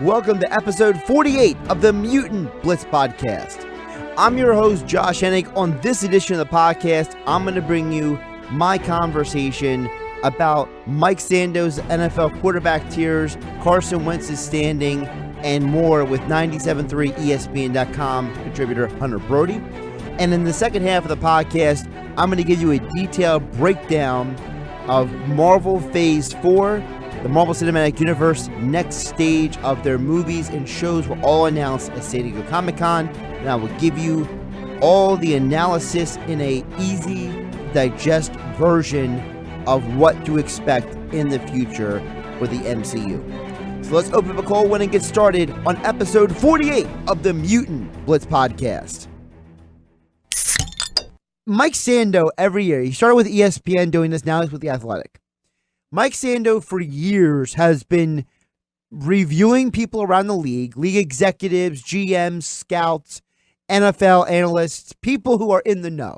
Welcome to episode 48 of the Mutant Blitz Podcast. I'm your host, Josh Hennig. On this edition of the podcast, I'm going to bring you my conversation about Mike Sando's NFL quarterback tiers, Carson Wentz's standing, and more with 97.3 ESPN.com contributor Hunter Brody. And in the second half of the podcast, I'm going to give you a detailed breakdown of Marvel Phase 4, the Marvel Cinematic Universe next stage of their movies and shows were all announced at San Diego Comic-Con. And I will give you all the analysis in a easy digest version of what to expect in the future for the MCU. So let's open up a cold one and get started on episode 48 of the Mutant Blitz Podcast. Mike Sando, every year, he started with ESPN doing this, now he's with The Athletic. Mike Sando, for years, has been reviewing people around the league executives, GMs, scouts, NFL analysts, people who are in the know.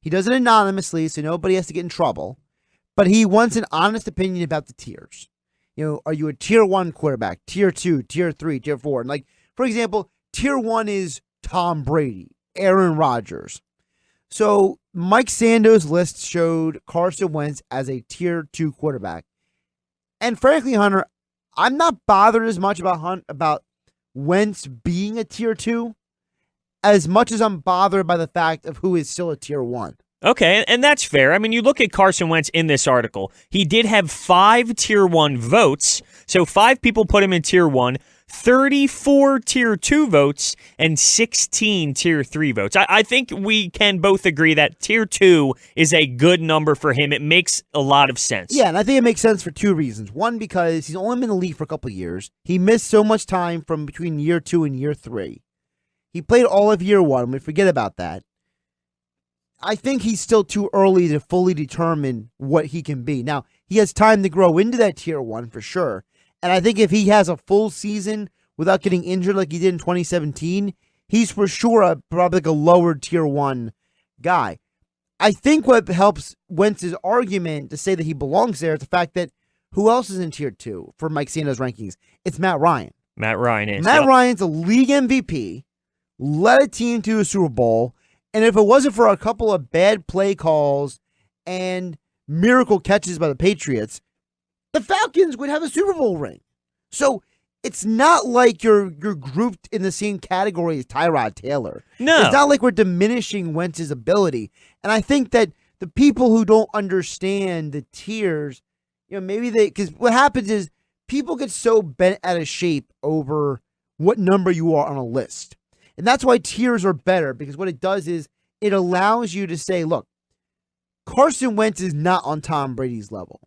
He does it anonymously, so nobody has to get in trouble, but he wants an honest opinion about the tiers. You know, are you a tier 1 quarterback, tier 2, tier 3, tier 4? And like, for example, tier 1 is Tom Brady, Aaron Rodgers. So Mike Sando's list showed Carson Wentz as a tier 2 quarterback. And frankly, Hunter, I'm not bothered as much about Wentz being a tier 2 as much as I'm bothered by the fact of who is still a tier 1. Okay, and that's fair. I mean, you look at Carson Wentz in this article. He did have 5 tier 1 votes, so 5 people put him in tier 1. 34 tier 2 votes and 16 tier 3 votes. I think we can both agree that tier 2 is a good number for him. It makes a lot of sense. Yeah, and I think it makes sense for 2 reasons. One, because he's only been in the league for a couple of years. He missed so much time from between year 2 and year 3. He played all of year 1. We forget about that. I think he's still too early to fully determine what he can be. Now, he has time to grow into that tier 1 for sure. And I think if he has a full season without getting injured like he did in 2017, he's for sure probably like a lower tier 1 guy. I think what helps Wentz's argument to say that he belongs there is the fact that who else is in tier 2 for Mike Sando's rankings? It's Matt Ryan. Matt Ryan is. Matt Ryan's a league MVP, led a team to a Super Bowl, and if it wasn't for a couple of bad play calls and miracle catches by the Patriots, the Falcons would have a Super Bowl ring. So it's not like you're grouped in the same category as Tyrod Taylor. No. It's not like we're diminishing Wentz's ability. And I think that the people who don't understand the tiers, you know, maybe because what happens is people get so bent out of shape over what number you are on a list. And that's why tiers are better, because what it does is it allows you to say, look, Carson Wentz is not on Tom Brady's level.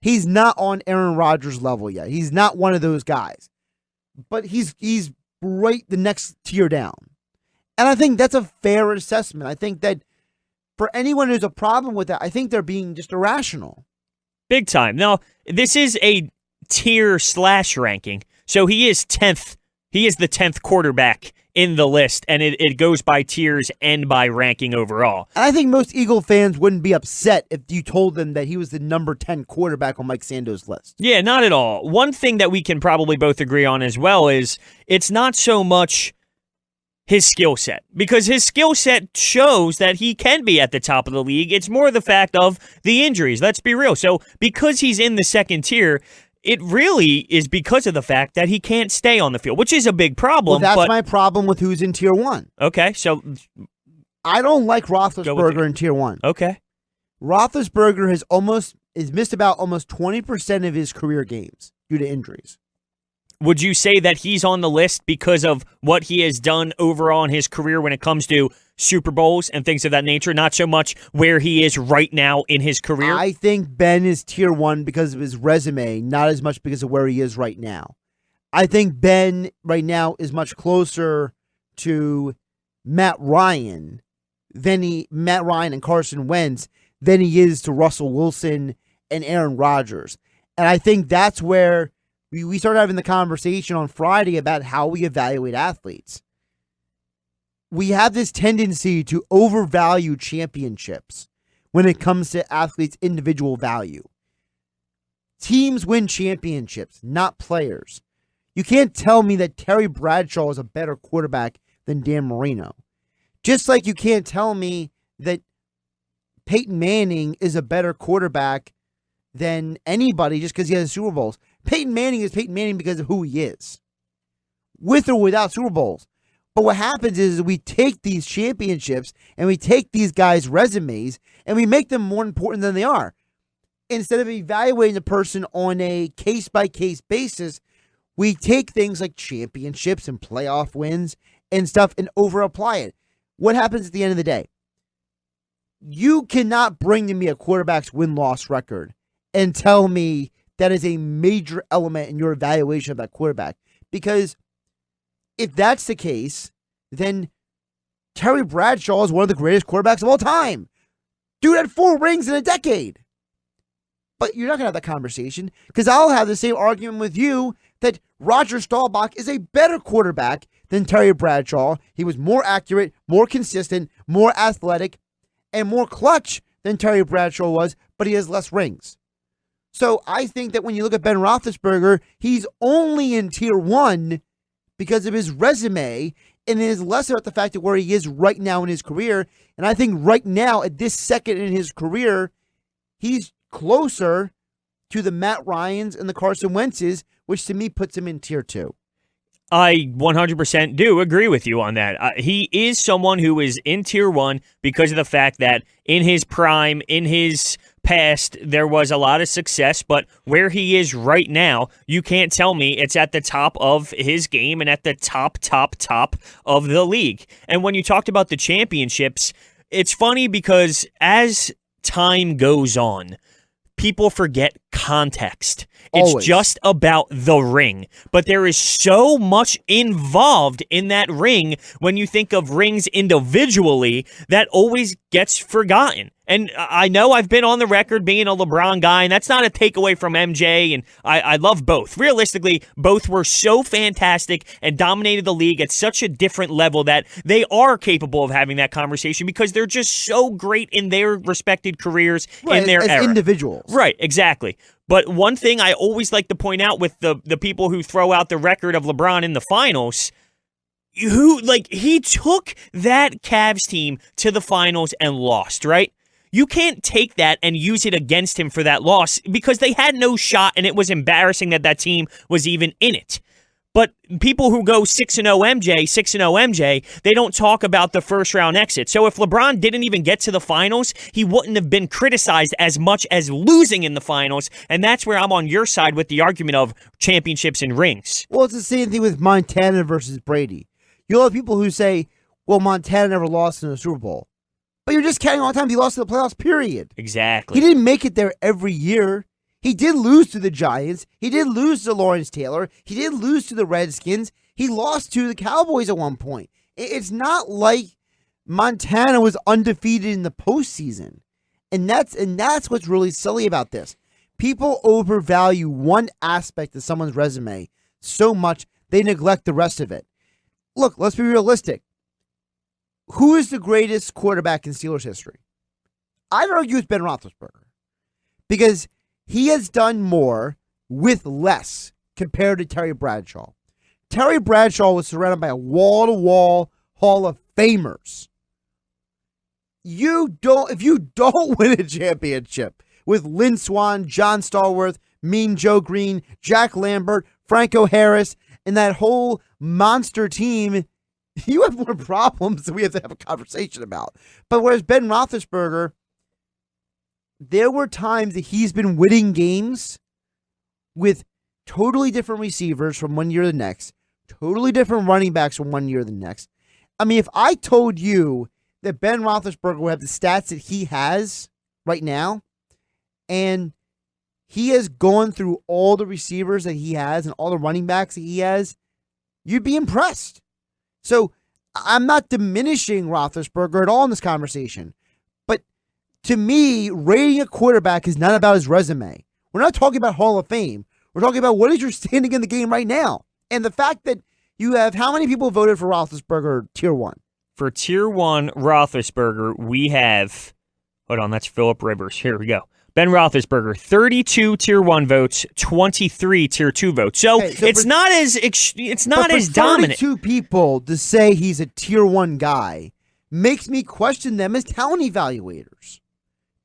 He's not on Aaron Rodgers' level yet. He's not one of those guys. But he's right the next tier down. And I think that's a fair assessment. I think that for anyone who's a problem with that, I think they're being just irrational. Big time. Now, this is a tier / ranking. So he is 10th. He is the 10th quarterback in the list, and it goes by tiers and by ranking overall. And I think most Eagle fans wouldn't be upset if you told them that he was the number 10 quarterback on Mike Sando's list. Yeah, not at all. One thing that we can probably both agree on as well is it's not so much his skill set, because his skill set shows that he can be at the top of the league. It's more the fact of the injuries. Let's be real. So because he's in the second tier, it really is because of the fact that he can't stay on the field, which is a big problem. Well, that's my problem with who's in tier 1. Okay, so I don't like Roethlisberger in tier 1. Okay. Roethlisberger has missed about almost 20% of his career games due to injuries. Would you say that he's on the list because of what he has done overall in his career when it comes to Super Bowls and things of that nature, not so much where he is right now in his career? I think Ben is tier 1 because of his resume, not as much because of where he is right now. I think Ben right now is much closer to Matt Ryan and Carson Wentz than he is to Russell Wilson and Aaron Rodgers. And I think that's where we started having the conversation on Friday about how we evaluate athletes. We have this tendency to overvalue championships when it comes to athletes' individual value. Teams win championships, not players. You can't tell me that Terry Bradshaw is a better quarterback than Dan Marino. Just like you can't tell me that Peyton Manning is a better quarterback than anybody just because he has Super Bowls. Peyton Manning is Peyton Manning because of who he is, with or without Super Bowls. But what happens is we take these championships and we take these guys' resumes and we make them more important than they are. Instead of evaluating the person on a case-by-case basis, we take things like championships and playoff wins and stuff and over-apply it. What happens at the end of the day? You cannot bring to me a quarterback's win-loss record and tell me that is a major element in your evaluation of that quarterback. Because if that's the case, then Terry Bradshaw is one of the greatest quarterbacks of all time. Dude had 4 rings in a decade. But you're not going to have that conversation because I'll have the same argument with you that Roger Staubach is a better quarterback than Terry Bradshaw. He was more accurate, more consistent, more athletic, and more clutch than Terry Bradshaw was, but he has less rings. So I think that when you look at Ben Roethlisberger, he's only in tier 1 because of his resume, and it is less about the fact of where he is right now in his career. And I think right now, at this second in his career, he's closer to the Matt Ryans and the Carson Wentzes, which to me puts him in tier 2. I 100% do agree with you on that. He is someone who is in tier 1 because of the fact that in his prime, in his past, there was a lot of success, but where he is right now, you can't tell me it's at the top of his game and at the top of the league. And when you talked about the championships, it's funny because as time goes on, people forget context. It's Always. just about the ring. But there is so much involved in that ring when you think of rings individually that always gets forgotten. And I know I've been on the record being a LeBron guy, and that's not a takeaway from MJ, and I love both. Realistically, both were so fantastic and dominated the league at such a different level that they are capable of having that conversation because they're just so great in their respected careers in their era. As individuals. Right, exactly. But one thing I always like to point out with the people who throw out the record of LeBron in the finals, he took that Cavs team to the finals and lost, right? You can't take that and use it against him for that loss because they had no shot and it was embarrassing that team was even in it. But people who go 6-0 MJ, they don't talk about the first round exit. So if LeBron didn't even get to the finals, he wouldn't have been criticized as much as losing in the finals. And that's where I'm on your side with the argument of championships and rings. Well, it's the same thing with Montana versus Brady. You'll have people who say, well, Montana never lost in a Super Bowl. But you're just counting all the time he lost to the playoffs, period. Exactly. He didn't make it there every year. He did lose to the Giants. He did lose to Lawrence Taylor. He did lose to the Redskins. He lost to the Cowboys at one point. It's not like Montana was undefeated in the postseason. And that's what's really silly about this. People overvalue one aspect of someone's resume so much they neglect the rest of it. Look, let's be realistic. Who is the greatest quarterback in Steelers history? I'd argue it's Ben Roethlisberger because he has done more with less compared to Terry Bradshaw. Terry Bradshaw was surrounded by a wall-to-wall Hall of Famers. If you don't win a championship with Lynn Swann, John Stallworth, Mean Joe Green, Jack Lambert, Franco Harris, and that whole monster team, you have more problems that we have to have a conversation about. But whereas Ben Roethlisberger, there were times that he's been winning games with totally different receivers from one year to the next, totally different running backs from one year to the next. I mean, if I told you that Ben Roethlisberger would have the stats that he has right now, and he has gone through all the receivers that he has and all the running backs that he has, you'd be impressed. So I'm not diminishing Roethlisberger at all in this conversation. But to me, rating a quarterback is not about his resume. We're not talking about Hall of Fame. We're talking about what is your standing in the game right now. And the fact that you have, how many people voted for Roethlisberger tier 1? For tier 1 Roethlisberger, we have, hold on, that's Phillip Rivers. Here we go. Ben Roethlisberger, 32 Tier 1 votes, 23 Tier 2 votes. So, it's not as dominant. 32 people to say he's a Tier 1 guy makes me question them as talent evaluators.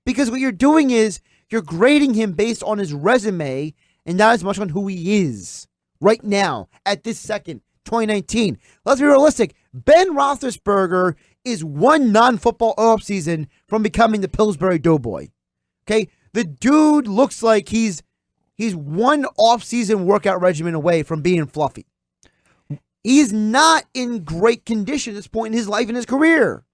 Because what you're doing is you're grading him based on his resume and not as much on who he is right now, at this second, 2019. Let's be realistic. Ben Roethlisberger is one non-football offseason from becoming the Pillsbury Doughboy. Okay? The dude looks like he's one offseason workout regimen away from being fluffy. He's not in great condition at this point in his life and his career.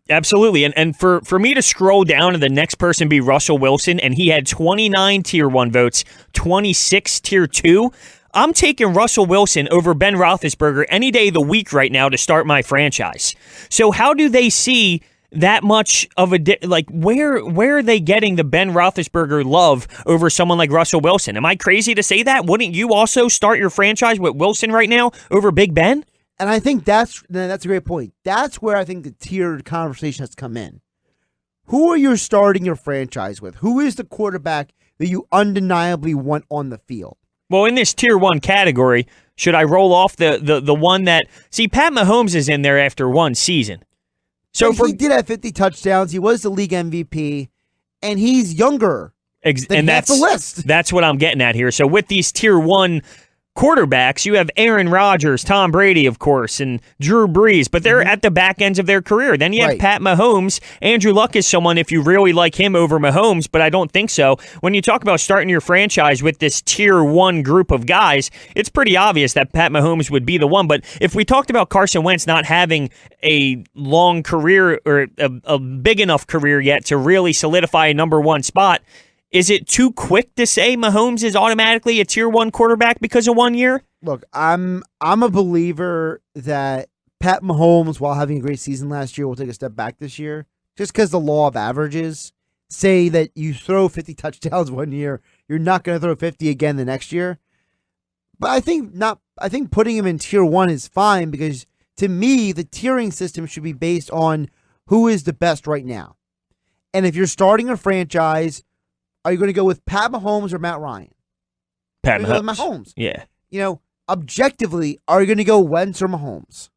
Absolutely. And for me to scroll down and the next person be Russell Wilson, and he had 29 Tier 1 votes, 26 Tier 2, I'm taking Russell Wilson over Ben Roethlisberger any day of the week right now to start my franchise. So how do they see that much of a where are they getting the Ben Roethlisberger love over someone like Russell Wilson? Am I crazy to say that? Wouldn't you also start your franchise with Wilson right now over Big Ben? And I think that's a great point. That's where I think the tiered conversation has come in. Who are you starting your franchise with? Who is the quarterback that you undeniably want on the field? Well, in this Tier 1 category, should I roll off the one that... See, Pat Mahomes is in there after one season. So he did have 50 touchdowns. He was the league MVP, and he's younger than half the list. That's what I'm getting at here. So with these Tier 1 quarterbacks, you have Aaron Rodgers, Tom Brady, of course, and Drew Brees, but they're at the back ends of their career. Then you have Pat Mahomes. Andrew Luck is someone, if you really like him over Mahomes, but I don't think so. When you talk about starting your franchise with this Tier 1 group of guys, it's pretty obvious that Pat Mahomes would be the one. But if we talked about Carson Wentz not having a long career or a big enough career yet to really solidify a number one spot, is it too quick to say Mahomes is automatically a Tier 1 quarterback because of 1 year? Look, I'm a believer that Pat Mahomes, while having a great season last year, will take a step back this year. Just because the law of averages say that you throw 50 touchdowns 1 year, you're not going to throw 50 again the next year. But I think putting him in Tier 1 is fine because, to me, the tiering system should be based on who is the best right now. And if you're starting a franchise, are you going to go with Pat Mahomes or Matt Ryan? Pat Mahomes. Yeah. Objectively, are you going to go Wentz or Mahomes?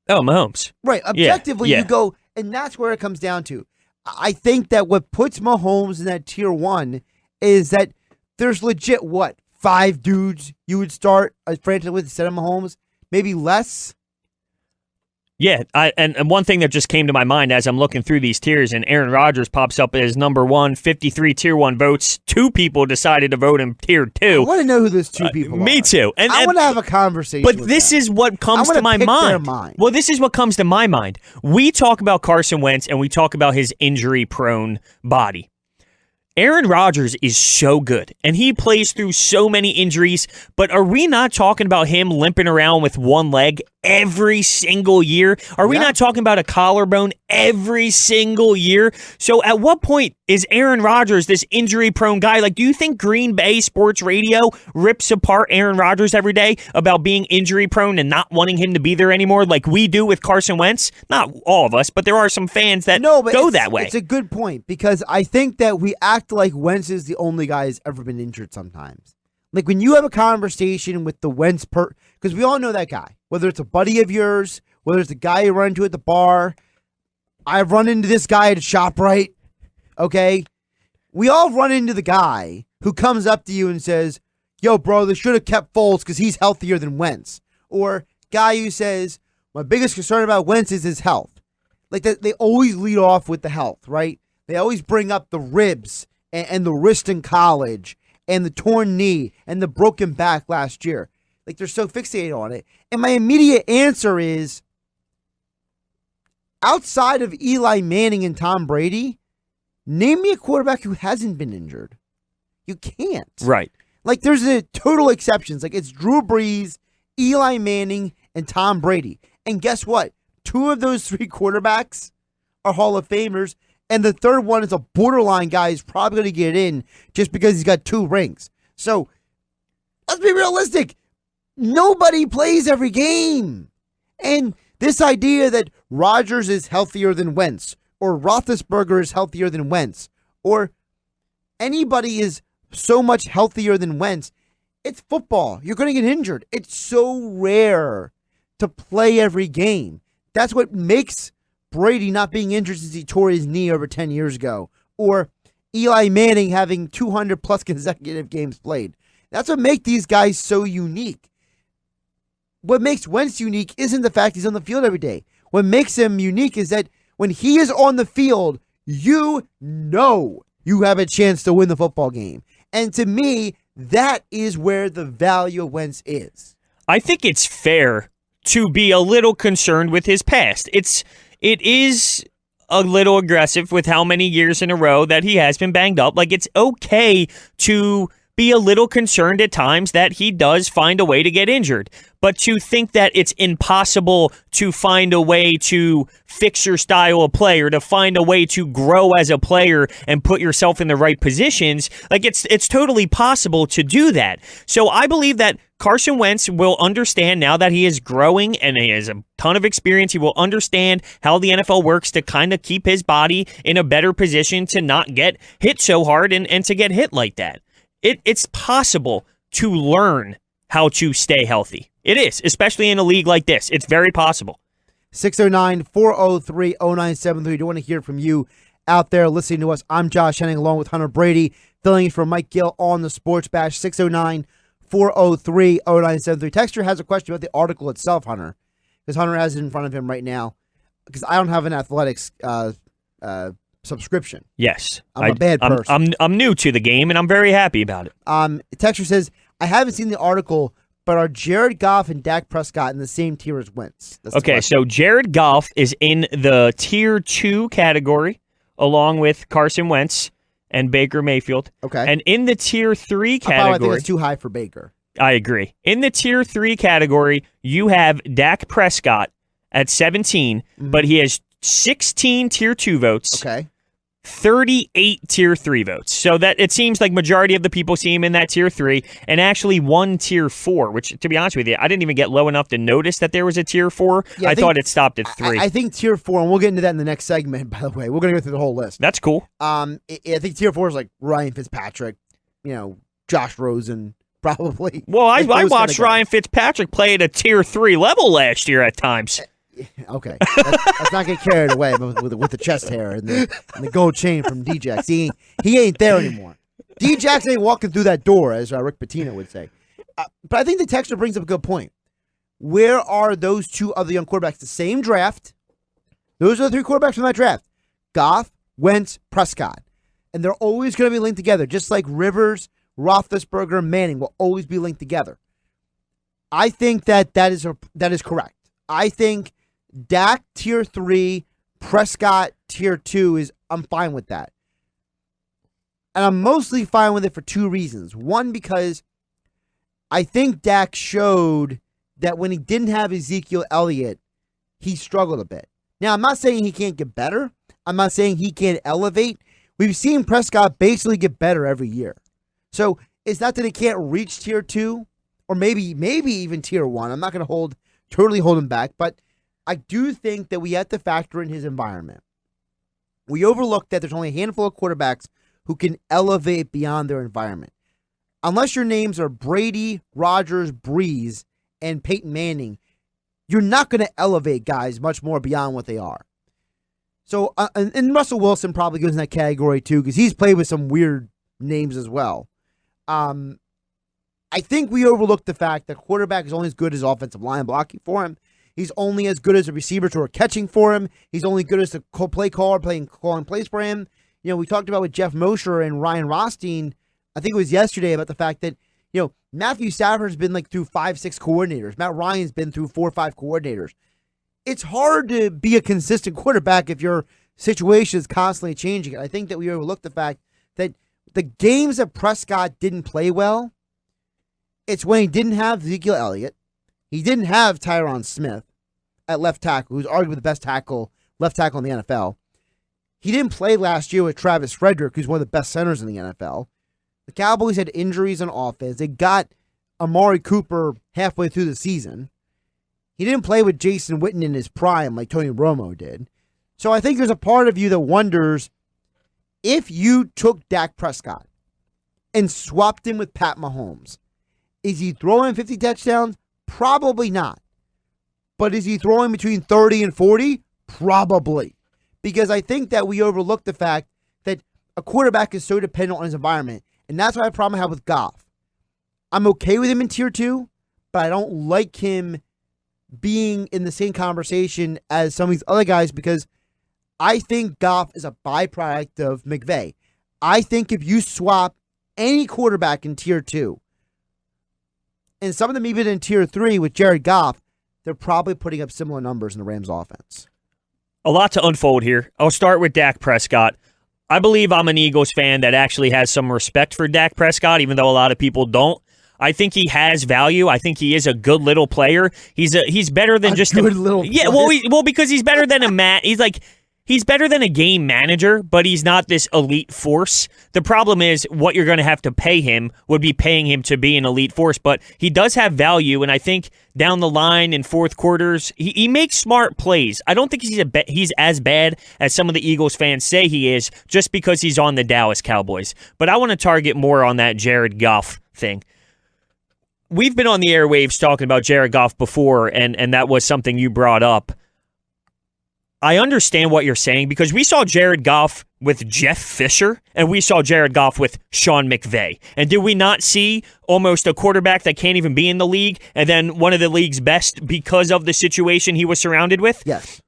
Oh, Mahomes. Right. Objectively, you go, and that's where it comes down to. I think that what puts Mahomes in that Tier 1 is that there's legit, 5 dudes you would start a franchise with instead of Mahomes? Maybe less? Yeah, and one thing that just came to my mind as I'm looking through these tiers, and Aaron Rodgers pops up as number 1, 53 Tier 1 votes. 2 people decided to vote in Tier 2. I want to know who those 2 people are. Me too. And I want to have a conversation But with this them. is what comes to my mind. Well, this is what comes to my mind. We talk about Carson Wentz, and we talk about his injury-prone body. Aaron Rodgers is so good, and he plays through so many injuries, but are we not talking about him limping around with one leg every single year? Are we not talking about a collarbone every single year? So at what point is Aaron Rodgers this injury-prone guy? Like, do you think Green Bay sports radio rips apart Aaron Rodgers every day about being injury-prone and not wanting him to be there anymore like we do with Carson Wentz? Not all of us, but there are some fans that go that way. It's a good point because I think that we act like Wentz is the only guy who's ever been injured sometimes. Like when you have a conversation with the Wentz because we all know that guy, whether it's a buddy of yours, whether it's a guy you run into at the bar. I've run into this guy at ShopRite, okay? We all run into the guy who comes up to you and says, yo, bro, they should have kept Foles because he's healthier than Wentz. Or guy who says, my biggest concern about Wentz is his health. Like they always lead off with the health, right? They always bring up the ribs and the wrist in college and the torn knee and the broken back last year. Like they're so fixated on it. And my immediate answer is, outside of Eli Manning and Tom Brady, name me a quarterback who hasn't been injured. You can't. Right. Like there's a total exceptions. Like it's Drew Brees, Eli Manning, and Tom Brady. And guess what? 2 of those 3 quarterbacks are Hall of Famers. And the third one is a borderline guy who's probably going to get in just because he's got 2 rings. So let's be realistic. Nobody plays every game. And this idea that Rodgers is healthier than Wentz or Roethlisberger is healthier than Wentz or anybody is so much healthier than Wentz. It's football. You're going to get injured. It's so rare to play every game. That's what makes Brady not being injured since he tore his knee over 10 years ago, or Eli Manning having 200 plus consecutive games played. That's what makes these guys so unique. What makes Wentz unique isn't the fact he's on the field every day. What makes him unique is that when he is on the field, you know you have a chance to win the football game. And to me, that is where the value of Wentz is. I think it's fair to be a little concerned with his past. It is a little aggressive with how many years in a row that he has been banged up. Like, it's okay to be a little concerned at times that he does find a way to get injured. But to think that it's impossible to find a way to fix your style of play or to find a way to grow as a player and put yourself in the right positions, like it's totally possible to do that. So I believe that Carson Wentz will understand now that he is growing and he has a ton of experience. He will understand how the NFL works to kind of keep his body in a better position to not get hit so hard and to get hit like that. It's possible to learn how to stay healthy. It is, especially in a league like this. It's very possible. 609-403-0973. Do want to hear from you out there listening to us. I'm Josh Hennig along with Hunter Brady, filling in for Mike Gill on the Sports Bash. 609-403-0973. Texter has a question about the article itself, Hunter, because Hunter has it in front of him right now, because I don't have an athletics subscription. Yes. I'm a bad person. I'm new to the game, and I'm very happy about it. Texter says, I haven't seen the article, but are Jared Goff and Dak Prescott in the same tier as Wentz? Okay, so Jared Goff is in the Tier 2 category, along with Carson Wentz and Baker Mayfield. Okay. And in the Tier 3 category... I think it's too high for Baker. I agree. In the Tier 3 category, you have Dak Prescott at 17, but he has 16 Tier 2 votes. Okay. 38 Tier 3 votes. So that it seems like majority of the people see him in that Tier 3, and actually one Tier 4, which, to be honest with you, I didn't even get low enough to notice that there was a Tier 4. Yeah, I thought it stopped at 3. I think Tier 4, and we'll get into that in the next segment, by the way. We're going to go through the whole list. That's cool. I think Tier 4 is like Ryan Fitzpatrick, Josh Rosen, probably. Well, I watched Ryan Fitzpatrick play at a Tier 3 level last year at times. Okay, let's not get carried away with the chest hair and the gold chain from D-Jax. He ain't there anymore. D-Jax ain't walking through that door, as Rick Pitino would say. But I think the texter brings up a good point. Where are those two other young quarterbacks? The same draft. Those are the three quarterbacks from that draft. Goff, Wentz, Prescott. And they're always going to be linked together, just like Rivers, Roethlisberger, and Manning will always be linked together. I think that is correct. I think Dak Tier 3, Prescott Tier 2 I'm fine with that. And I'm mostly fine with it for two reasons. One, because I think Dak showed that when he didn't have Ezekiel Elliott, he struggled a bit. Now, I'm not saying he can't get better. I'm not saying he can't elevate. We've seen Prescott basically get better every year. So it's not that he can't reach Tier 2 or maybe even Tier 1. I'm not going to totally hold him back, but I do think that we have to factor in his environment. We overlook that there's only a handful of quarterbacks who can elevate beyond their environment. Unless your names are Brady, Rodgers, Breeze, and Peyton Manning, you're not going to elevate guys much more beyond what they are. So, and Russell Wilson probably goes in that category too, because he's played with some weird names as well. I think we overlook the fact that quarterback is only as good as offensive line blocking for him. He's only as good as the receivers who are catching for him. He's only good as the play caller calling plays for him. We talked about with Jeff Mosher and Ryan Rothstein, I think it was yesterday, about the fact that, Matthew Stafford's been through 5-6 coordinators. Matt Ryan's been through 4 or 5 coordinators. It's hard to be a consistent quarterback if your situation is constantly changing. I think that we overlook the fact that the games that Prescott didn't play well, it's when he didn't have Ezekiel Elliott. He didn't have Tyron Smith at left tackle, who's arguably the best left tackle in the NFL. He didn't play last year with Travis Frederick, who's one of the best centers in the NFL. The Cowboys had injuries on offense. They got Amari Cooper halfway through the season. He didn't play with Jason Witten in his prime like Tony Romo did. So I think there's a part of you that wonders, if you took Dak Prescott and swapped him with Pat Mahomes, is he throwing 50 touchdowns? Probably not. But is he throwing between 30 and 40? Probably. Because I think that we overlook the fact that a quarterback is so dependent on his environment. And that's why I problem I have with Goff. I'm okay with him in tier 2, but I don't like him being in the same conversation as some of these other guys because I think Goff is a byproduct of McVay. I think if you swap any quarterback in tier 2, and some of them even in tier 3 with Jared Goff, they're probably putting up similar numbers in the Rams offense. A lot to unfold here. I'll start with Dak Prescott. I believe I'm an Eagles fan that actually has some respect for Dak Prescott, even though a lot of people don't. I think he has value. I think he is a good little player. He's better than just good little player. Well, because he's better than he's better than a game manager, but he's not this elite force. The problem is what you're going to have to pay him would be paying him to be an elite force, but he does have value, and I think down the line in fourth quarters, he makes smart plays. I don't think he's as bad as some of the Eagles fans say he is just because he's on the Dallas Cowboys. But I want to target more on that Jared Goff thing. We've been on the airwaves talking about Jared Goff before, and that was something you brought up. I understand what you're saying because we saw Jared Goff with Jeff Fisher and we saw Jared Goff with Sean McVay. And did we not see almost a quarterback that can't even be in the league and then one of the league's best because of the situation he was surrounded with? Yes.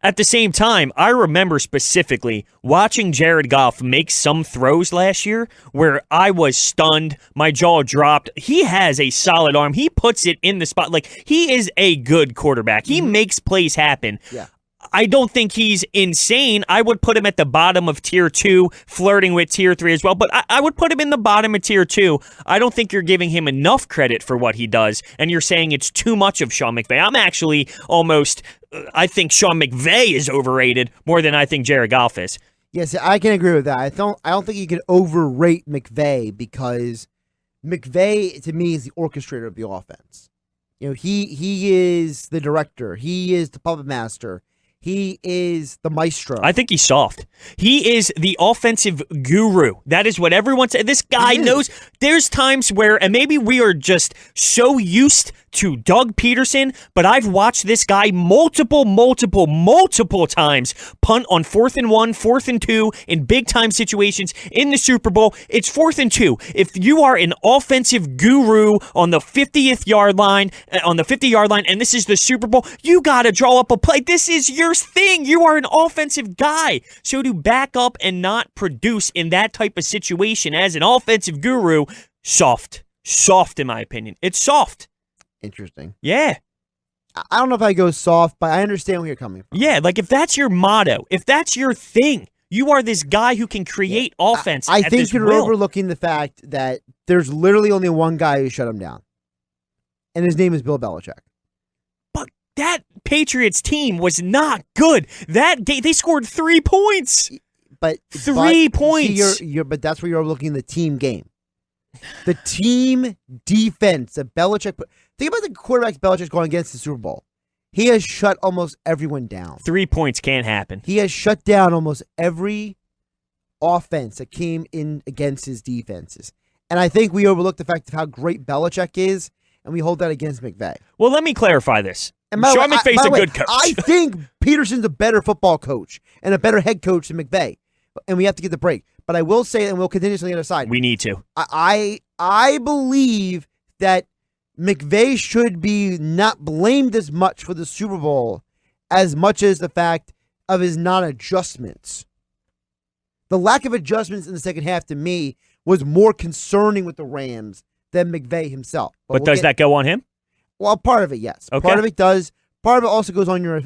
At the same time, I remember specifically watching Jared Goff make some throws last year where I was stunned, my jaw dropped. He has a solid arm. He puts it in the spot. Like, he is a good quarterback. He makes plays happen. Yeah. I don't think he's insane. I would put him at the bottom of tier 2, flirting with tier 3 as well, but I would put him in the bottom of tier 2. I don't think you're giving him enough credit for what he does, and you're saying it's too much of Sean McVay. I'm actually I think Sean McVay is overrated more than I think Jared Goff is. Yes, I can agree with that. I don't think you can overrate McVay because McVay, to me, is the orchestrator of the offense. You know, he is the director. He is the puppet master. He is the maestro. I think he's soft. He is the offensive guru. That is what everyone said. This guy knows. There's times where, and maybe we are just so used to Doug Peterson, but I've watched this guy multiple times punt on 4th and 1, 4th and 2 in big time situations in the Super Bowl. It's 4th and 2. If you are an offensive guru on the 50-yard line, and this is the Super Bowl, you got to draw up a play. This is your thing. You are an offensive guy. So to back up and not produce in that type of situation as an offensive guru, soft in my opinion. It's soft. Interesting. Yeah. I don't know if I go soft, but I understand where you're coming from. Yeah, like if that's your motto, if that's your thing, you are this guy who can create offense. I think you're overlooking the fact that there's literally only one guy who shut him down, and his name is Bill Belichick. But that Patriots team was not good. That day they scored 3 points. But 3 points. But that's where you're overlooking the team game. The team defense that Belichick put. Think about the quarterbacks Belichick's going against the Super Bowl. He has shut almost everyone down. 3 points can't happen. He has shut down almost every offense that came in against his defenses. And I think we overlook the fact of how great Belichick is, and we hold that against McVay. Well, let me clarify this. Sean McVay's a good coach. I think Peterson's a better football coach and a better head coach than McVay. And we have to get the break. But I will say, and we'll continue on the other side. We need to. I believe that McVay should be not blamed as much for the Super Bowl as much as the fact of his non-adjustments. The lack of adjustments in the second half, to me, was more concerning with the Rams than McVay himself. But does that go on him? Well, part of it, yes. Okay. Part of it does. Part of it also goes on your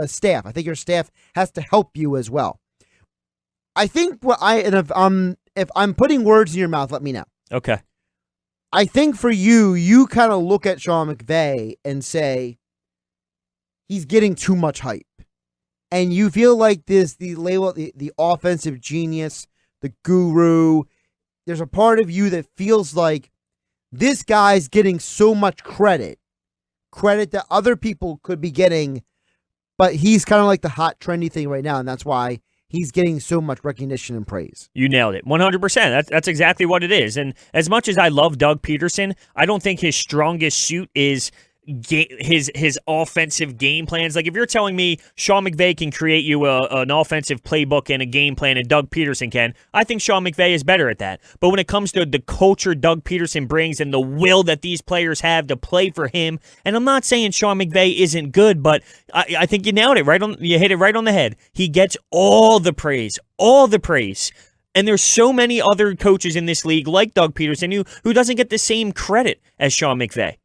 staff. I think your staff has to help you as well. I think if I'm putting words in your mouth, let me know. Okay. I think for you kind of look at Sean McVay and say he's getting too much hype, and you feel like the label, the offensive genius, the guru. There's a part of you that feels like this guy's getting so much credit that other people could be getting, but he's kind of like the hot trendy thing right now, and that's why he's getting so much recognition and praise. You nailed it. 100%. That's exactly what it is. And as much as I love Doug Peterson, I don't think his strongest suit is his offensive game plans. Like, if you're telling me Sean McVay can create you an offensive playbook and a game plan and Doug Peterson can, I think Sean McVay is better at that. But when it comes to the culture Doug Peterson brings and the will that these players have to play for him, and I'm not saying Sean McVay isn't good, but I think you nailed it you hit it right on the head. He gets all the praise. And there's so many other coaches in this league like Doug Peterson who doesn't get the same credit as Sean McVay.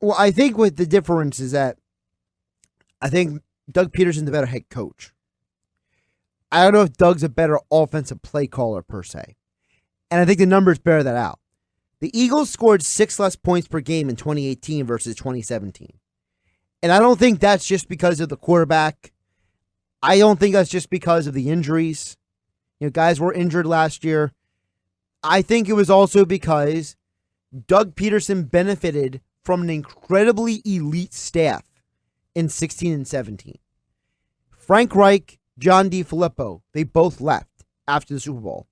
Well, I think what the difference is that I think Doug Peterson's the better head coach. I don't know if Doug's a better offensive play caller per se. And I think the numbers bear that out. The Eagles scored 6 less points per game in 2018 versus 2017. And I don't think that's just because of the quarterback. I don't think that's just because of the injuries. Guys were injured last year. I think it was also because Doug Peterson benefited from an incredibly elite staff in 16 and 17. Frank Reich, John DeFilippo, they both left after the Super Bowl.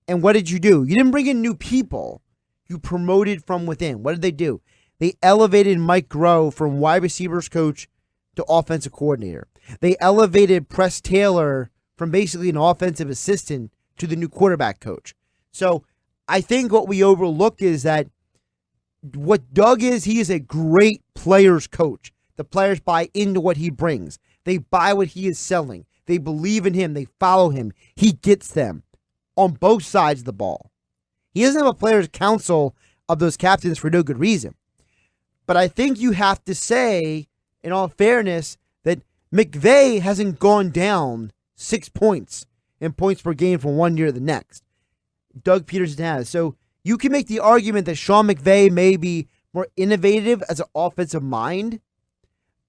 And what did you do? You didn't bring in new people. You promoted from within. What did they do? They elevated Mike Groh from wide receivers coach to offensive coordinator. They elevated Press Taylor from basically an offensive assistant to the new quarterback coach. So I think what we overlook is that what Doug is, he is a great players coach. The players buy into what he brings. They buy what he is selling. They believe in him. They follow him. He gets them on both sides of the ball. He doesn't have a players council of those captains for no good reason. But I think you have to say, in all fairness, that McVay hasn't gone down 6 points in points per game from one year to the next. Doug Peterson has. So you can make the argument that Sean McVay may be more innovative as an offensive mind,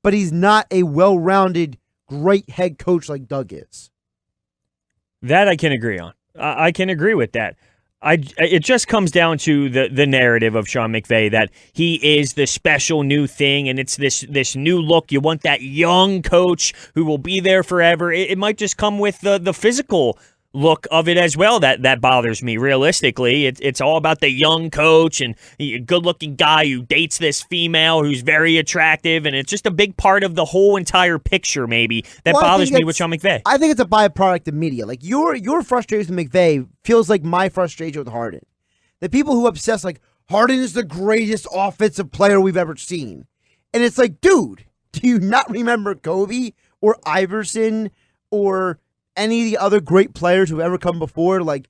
but he's not a well-rounded, great head coach like Doug is. That I can agree on. I can agree with that. It just comes down to the narrative of Sean McVay that he is the special new thing, and it's this new look. You want that young coach who will be there forever. It might just come with the physical look of it as well that bothers me. Realistically, it's all about the young coach and a good-looking guy who dates this female who's very attractive, and it's just a big part of the whole entire picture maybe that bothers me with Sean McVay. I think it's a byproduct of media. Like your frustration with McVay feels like my frustration with Harden. The people who obsess like Harden is the greatest offensive player we've ever seen. And it's like, dude, do you not remember Kobe or Iverson or any of the other great players who've ever come before? Like,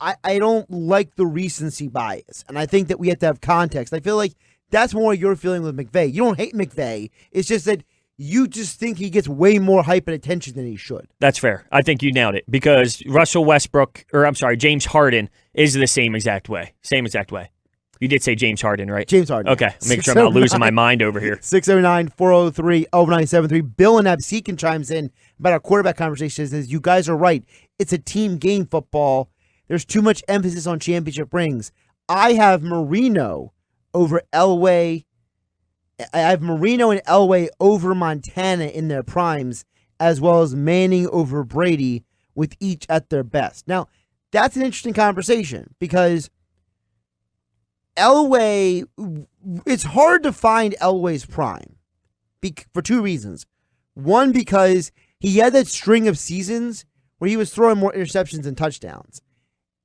I don't like the recency bias. And I think that we have to have context. I feel like that's more your feeling with McVay. You don't hate McVay. It's just that you just think he gets way more hype and attention than he should. That's fair. I think you nailed it because James Harden is the same exact way. You did say James Harden, right? James Harden. Okay. Make sure I'm not losing my mind over here. 609-403-0973. Bill in Absecon chimes in about our quarterback conversation. Says, you guys are right. It's a team game football. There's too much emphasis on championship rings. I have Marino over Elway. I have Marino and Elway over Montana in their primes, as well as Manning over Brady, with each at their best. Now, that's an interesting conversation because Elway, it's hard to find Elway's prime for two reasons. One, because he had that string of seasons where he was throwing more interceptions than touchdowns.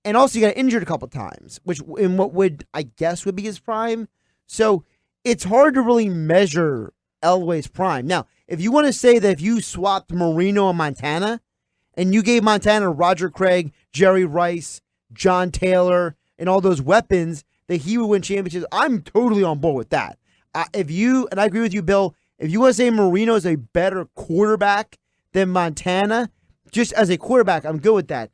And also he got injured a couple times, which in what would, I guess, would be his prime. So it's hard to really measure Elway's prime. Now, if you want to say that if you swapped Marino and Montana, and you gave Montana Roger Craig, Jerry Rice, John Taylor, and all those weapons, that he would win championships, I'm totally on board with that. And I agree with you, Bill, if you want to say Marino is a better quarterback than Montana, just as a quarterback, I'm good with that.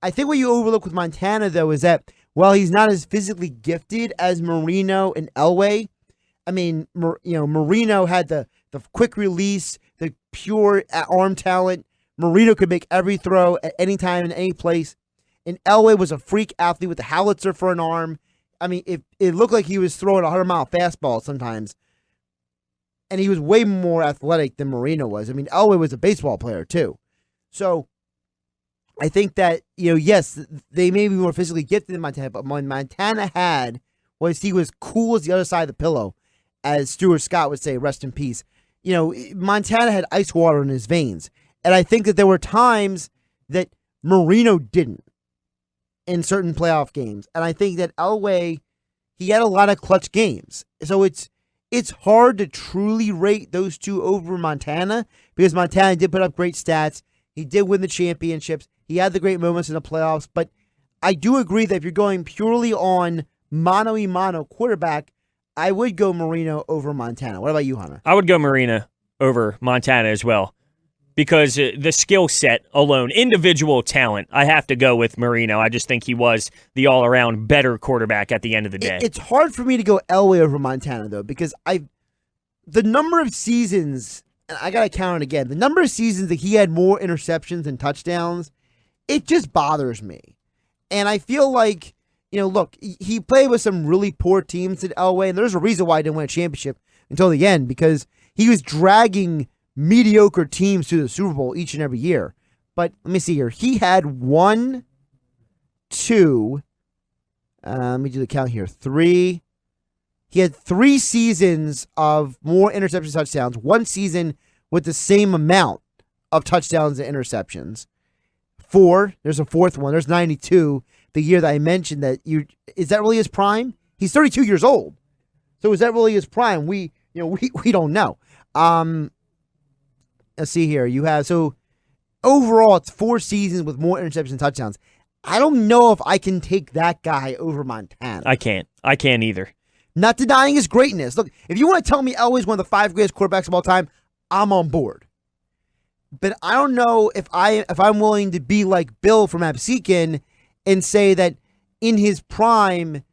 I think what you overlook with Montana, though, is that while he's not as physically gifted as Marino and Elway, I mean, Marino had the quick release, the pure arm talent. Marino could make every throw at any time in any place. And Elway was a freak athlete with a howitzer for an arm. I mean, it looked like he was throwing a 100-mile fastball sometimes. And he was way more athletic than Marino was. I mean, Elway was a baseball player, too. So I think that, yes, they may be more physically gifted than Montana, but when Montana had was he was cool as the other side of the pillow, as Stuart Scott would say, rest in peace. Montana had ice water in his veins. And I think that there were times that Marino didn't in certain playoff games. And I think that Elway, he had a lot of clutch games. So it's hard to truly rate those two over Montana because Montana did put up great stats. He did win the championships. He had the great moments in the playoffs. But I do agree that if you're going purely on mano-a-mano quarterback, I would go Marino over Montana. What about you, Hunter? I would go Marino over Montana as well because the skill set alone, individual talent, I have to go with Marino. I just think he was the all-around better quarterback at the end of the day. It's hard for me to go Elway over Montana, though, because the number of seasons, and I got to count it again, the number of seasons that he had more interceptions than touchdowns, it just bothers me. And I feel like, look, he played with some really poor teams at Elway, and there's a reason why he didn't win a championship until the end, because he was dragging mediocre teams to the Super Bowl each and every year. But let me see here. He had let me do the count here, 3. He had 3 seasons of more interceptions, touchdowns, 1 season with the same amount of touchdowns and interceptions. 4, there's a 4th one, there's 92. The year that I mentioned is that really his prime? He's 32 years old. So is that really his prime? We don't know. Let's see here. So overall it's 4 seasons with more interceptions and touchdowns. I don't know if I can take that guy over Montana. I can't either. Not denying his greatness. Look, if you want to tell me Elway's one of the 5 greatest quarterbacks of all time, I'm on board. But I don't know if I'm willing to be like Bill from Absecon and say that in his prime,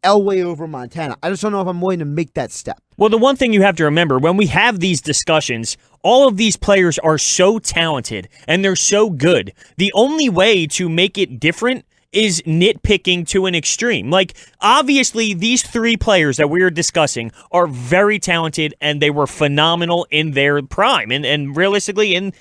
Elway over Montana. I just don't know if I'm willing to make that step. Well, the one thing you have to remember, when we have these discussions, all of these players are so talented and they're so good. The only way to make it different is nitpicking to an extreme. Like, obviously, these 3 players that we are discussing are very talented and they were phenomenal in their prime and realistically in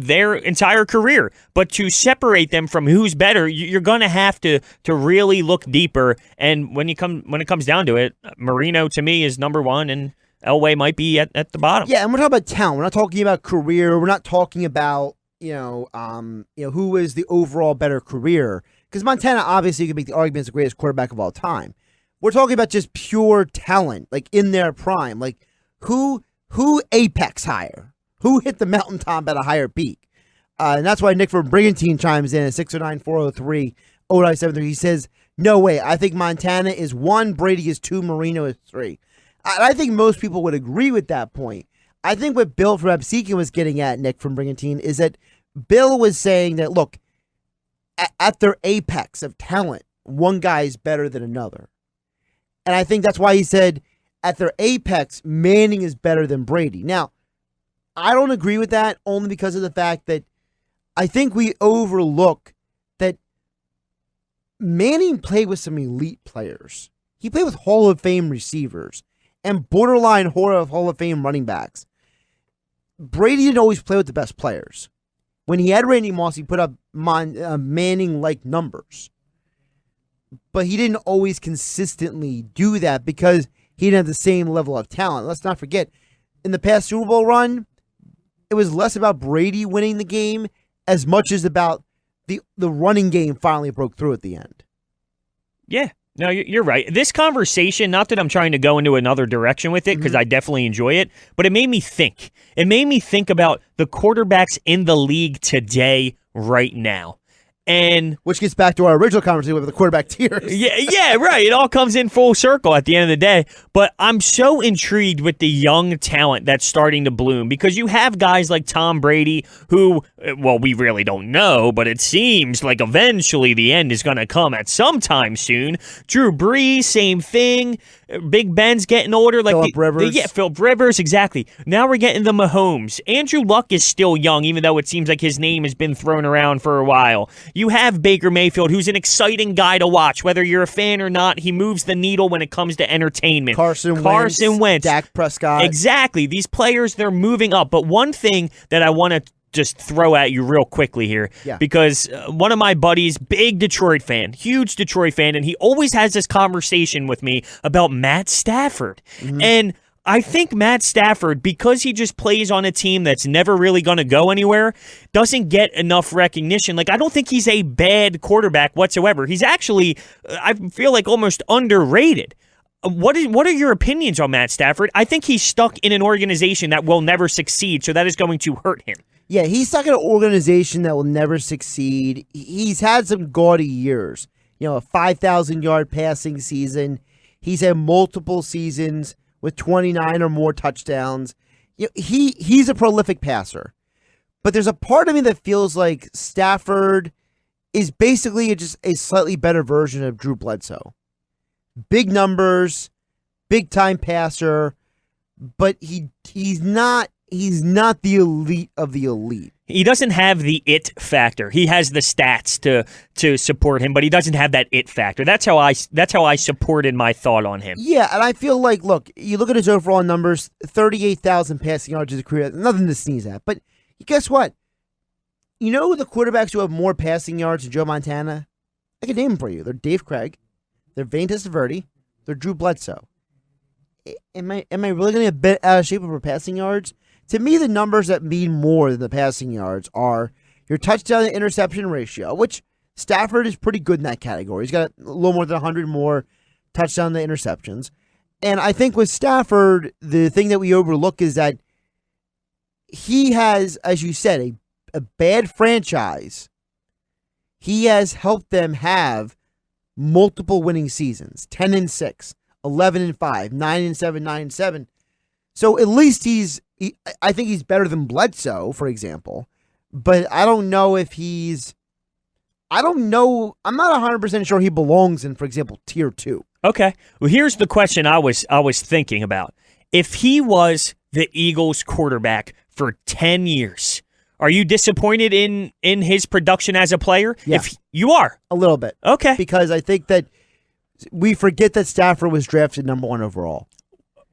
their entire career. But to separate them from who's better, you're going to have to really look deeper. And when it comes down to it, Marino to me is number 1 and Elway might be at the bottom. Yeah, and we're talking about talent. We're not talking about career. We're not talking about who is the overall better career. Because Montana, obviously, you can make the argument as the greatest quarterback of all time. We're talking about just pure talent, like in their prime. Like, who apex higher? Who hit the mountaintop at a higher peak? And that's why Nick from Brigantine chimes in at 609-403-0973. He says, no way. I think Montana is 1, Brady is 2, Marino is 3. I think most people would agree with that point. I think what Bill from Absecon was getting at, Nick from Brigantine, is that Bill was saying that, look, at their apex of talent, one guy is better than another. And I think that's why he said at their apex, Manning is better than Brady. Now, I don't agree with that only because of the fact that I think we overlook that Manning played with some elite players. He played with Hall of Fame receivers and borderline Hall of Fame running backs. Brady didn't always play with the best players. When he had Randy Moss, he put up Manning-like numbers. But he didn't always consistently do that because he didn't have the same level of talent. Let's not forget, in the past Super Bowl run, it was less about Brady winning the game as much as about the running game finally broke through at the end. Yeah. No, you're right. This conversation, not that I'm trying to go into another direction with it, because I definitely enjoy it, but it made me think. It made me think about the quarterbacks in the league today, right now. And which gets back to our original conversation with the quarterback tiers. Yeah, right. It all comes in full circle at the end of the day. But I'm so intrigued with the young talent that's starting to bloom because you have guys like Tom Brady who, well, we really don't know, but it seems like eventually the end is going to come at some time soon. Drew Brees, same thing. Big Ben's getting older. Like Phillip Rivers. Phillip Rivers, exactly. Now we're getting the Mahomes. Andrew Luck is still young, even though it seems like his name has been thrown around for a while. You have Baker Mayfield, who's an exciting guy to watch. Whether you're a fan or not, he moves the needle when it comes to entertainment. Carson Wentz. Dak Prescott. Exactly. These players, they're moving up. But one thing that I want to just throw at you real quickly here. Yeah. Because one of my buddies, big Detroit fan, huge Detroit fan, and he always has this conversation with me about Matt Stafford. Mm-hmm. And I think Matt Stafford, because he just plays on a team that's never really going to go anywhere, doesn't get enough recognition. Like, I don't think he's a bad quarterback whatsoever. He's actually, I feel like, almost underrated. What are your opinions on Matt Stafford? I think he's stuck in an organization that will never succeed, so that is going to hurt him. Yeah, he's stuck in an organization that will never succeed. He's had some gaudy years. You know, a 5,000-yard passing season. He's had multiple seasons with 29 or more touchdowns. You know, he's a prolific passer. But there's a part of me that feels like Stafford is basically just a slightly better version of Drew Bledsoe. Big numbers, big-time passer, but he's not the elite of the elite. He doesn't have the it factor. He has the stats to support him, but he doesn't have that it factor. That's how I supported my thought on him. Yeah, and I feel like, look, you look at his overall numbers, 38,000 passing yards in his career, nothing to sneeze at. But guess what? You know the quarterbacks who have more passing yards than Joe Montana? I can name them for you. They're Dave Craig, they're Vane Testaverde, they're Drew Bledsoe. Am I really going to get bent out of shape over passing yards? To me, the numbers that mean more than the passing yards are your touchdown to interception ratio, which Stafford is pretty good in that category. He's got a little more than 100 more touchdown to interceptions. And I think with Stafford, the thing that we overlook is that he has, as you said, a bad franchise. He has helped them have multiple winning seasons, 10-6, 11-5, 9-7, 9-7. So at least I think he's better than Bledsoe, for example. But I don't know if I'm not 100% sure he belongs in, for example, tier 2. Okay. Well, here's the question I was thinking about. If he was the Eagles quarterback for 10 years, are you disappointed in his production as a player? Yeah. If you are. A little bit. Okay. Because I think that we forget that Stafford was drafted number 1 overall.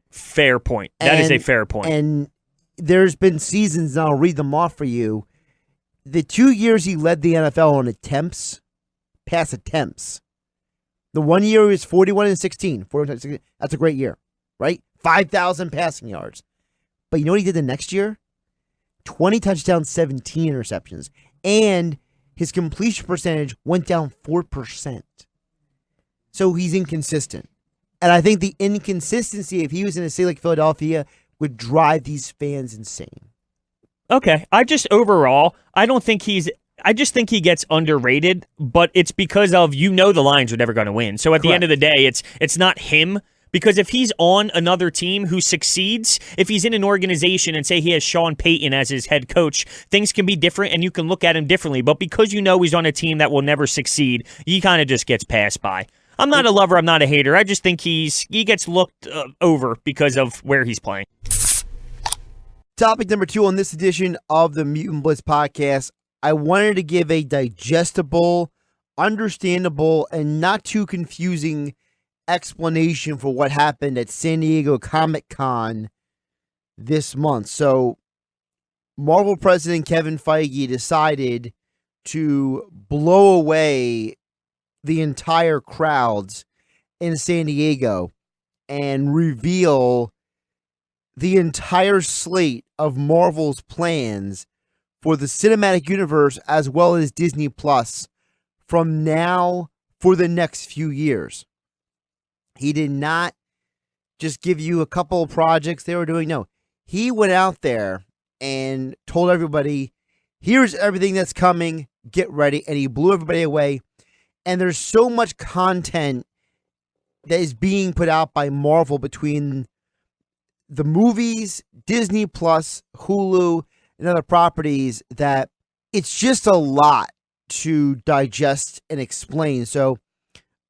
Fair point. That is a fair point. And there's been seasons, and I'll read them off for you. The 2 years he led the NFL on pass attempts. The 1 year he was 41-16. That's a great year, right? 5,000 passing yards. But you know what he did the next year? 20 touchdowns, 17 interceptions. And his completion percentage went down 4%. So he's inconsistent. And I think the inconsistency, if he was in a city like Philadelphia, would drive these fans insane. Okay. I just think he gets underrated, but it's because of, the Lions are never going to win. So at the end of the day, it's not him. Because if he's on another team who succeeds, if he's in an organization and say he has Sean Payton as his head coach, things can be different and you can look at him differently. But because he's on a team that will never succeed, he kind of just gets passed by. I'm not a lover. I'm not a hater. I just think he gets looked over because of where he's playing. Topic number 2 on this edition of the Mutant Blitz Podcast. I wanted to give a digestible, understandable, and not too confusing explanation for what happened at San Diego Comic-Con this month. So, Marvel president Kevin Feige decided to blow away the entire crowds in San Diego and reveal the entire slate of Marvel's plans for the cinematic universe as well as Disney Plus from now for the next few years. He did not just give you a couple of projects they were doing. No, he went out there and told everybody, here's everything that's coming, get ready, and he blew everybody away. And there's so much content that is being put out by Marvel between the movies, Disney Plus, Hulu, and other properties that it's just a lot to digest and explain. So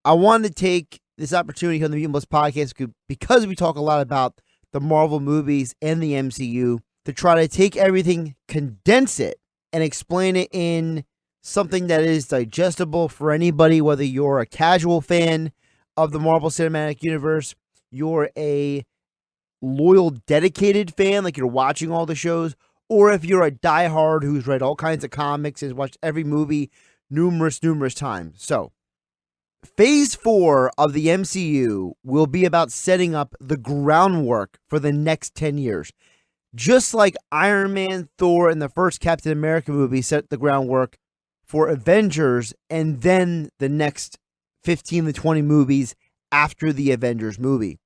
I wanted to take this opportunity on the Mutant Blitz Podcast because we talk a lot about the Marvel movies and the MCU to try to take everything, condense it, and explain it in something that is digestible for anybody, whether you're a casual fan of the Marvel Cinematic Universe, you're a loyal, dedicated fan, like you're watching all the shows, or if you're a diehard who's read all kinds of comics and has watched every movie numerous times. So, Phase 4 of the MCU will be about setting up the groundwork for the next 10 years. Just like Iron Man, Thor, and the first Captain America movie set the groundwork for Avengers, and then the next 15 to 20 movies after the Avengers movie.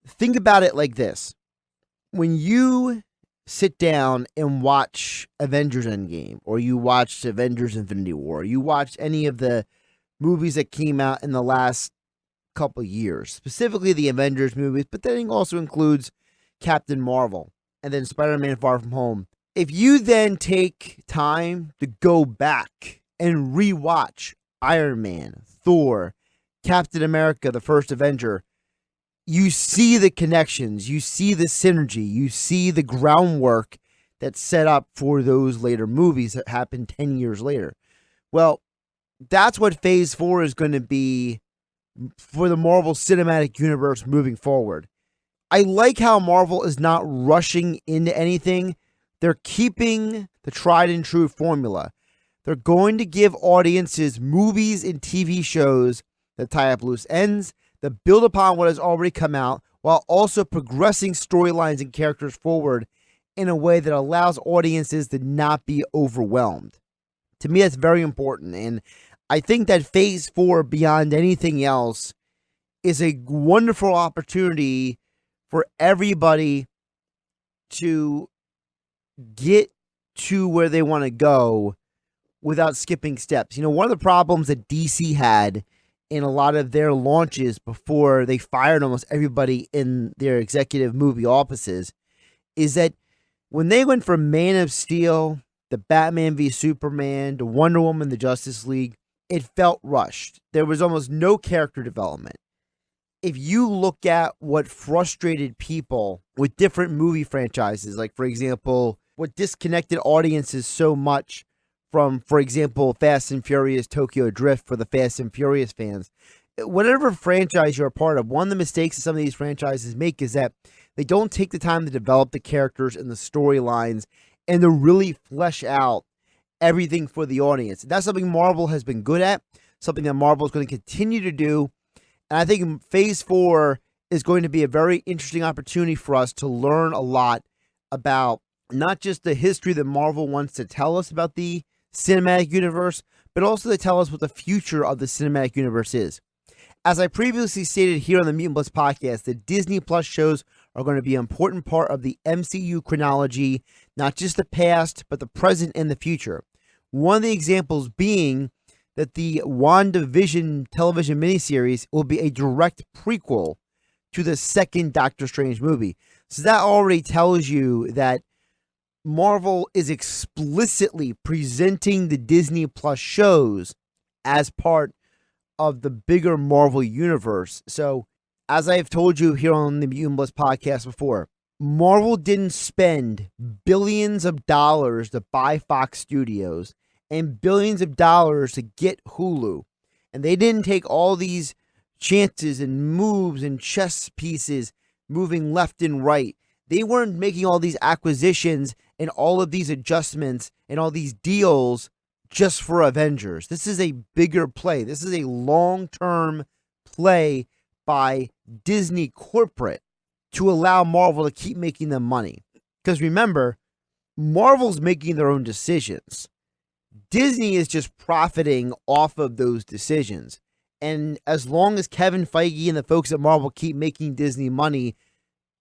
Think about it like this. When you sit down and watch Avengers Endgame, or you watched Avengers Infinity War, you watched any of the movies that came out in the last couple years, specifically the Avengers movies, but that also includes Captain Marvel and then Spider-Man Far From Home. If you then take time to go back and rewatch Iron Man, Thor, Captain America, the first Avenger, you see the connections, you see the synergy, you see the groundwork that's set up for those later movies that happened 10 years later. Well, that's what Phase 4 is going to be for the Marvel Cinematic Universe moving forward. I like how Marvel is not rushing into anything. They're keeping the tried and true formula. They're going to give audiences movies and TV shows that tie up loose ends, that build upon what has already come out, while also progressing storylines and characters forward in a way that allows audiences to not be overwhelmed. To me, that's very important. And I think that Phase 4, beyond anything else, is a wonderful opportunity for everybody to get to where they want to go without skipping steps. You know, one of the problems that DC had in a lot of their launches before they fired almost everybody in their executive movie offices is that when they went from Man of Steel, the Batman v Superman, to Wonder Woman, the Justice League, it felt rushed. There was almost no character development. If you look at what frustrated people with different movie franchises, like, for example, what disconnected audiences so much from, for example, Fast and Furious Tokyo Drift for the Fast and Furious fans, whatever franchise you're a part of, one of the mistakes that some of these franchises make is that they don't take the time to develop the characters and the storylines and to really flesh out everything for the audience. That's something Marvel has been good at, something that Marvel is going to continue to do. And I think Phase 4 is going to be a very interesting opportunity for us to learn a lot about not just the history that Marvel wants to tell us about the cinematic universe, but also to tell us what the future of the cinematic universe is. As I previously stated here on the Mutant Blitz podcast, the Disney Plus shows are going to be an important part of the MCU chronology, not just the past, but the present and the future. One of the examples being that the WandaVision television miniseries will be a direct prequel to the second Doctor Strange movie. So that already tells you that Marvel is explicitly presenting the Disney Plus shows as part of the bigger Marvel universe. So, as I've told you here on the Mutant Blitz podcast before, Marvel didn't spend billions of dollars to buy Fox Studios and billions of dollars to get Hulu. And they didn't take all these chances and moves and chess pieces moving left and right. They weren't making all these acquisitions and all of these adjustments and all these deals just for Avengers. This is a bigger play. This is a long-term play by Disney corporate to allow Marvel to keep making them money. Because remember, Marvel's making their own decisions. Disney is just profiting off of those decisions. And as long as Kevin Feige and the folks at Marvel keep making Disney money,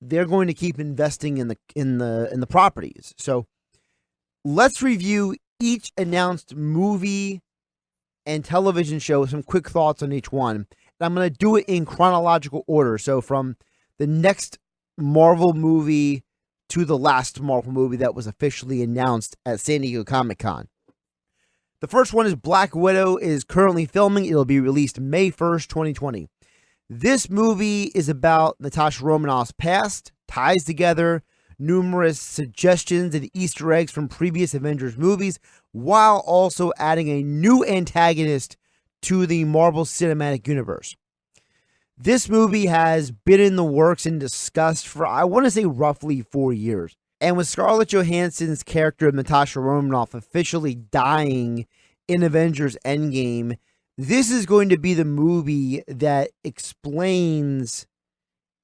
they're going to keep investing in the properties. So let's review each announced movie and television show with some quick thoughts on each one. And I'm going to do it in chronological order. So from the next Marvel movie to the last Marvel movie that was officially announced at San Diego Comic-Con. The first one is Black Widow is currently filming. It'll be released May 1st, 2020. This movie is about Natasha Romanoff's past, ties together numerous suggestions and Easter eggs from previous Avengers movies, while also adding a new antagonist to the Marvel Cinematic Universe. This movie has been in the works and discussed for, I want to say, roughly 4 years. And with Scarlett Johansson's character of Natasha Romanoff officially dying in Avengers Endgame, this is going to be the movie that explains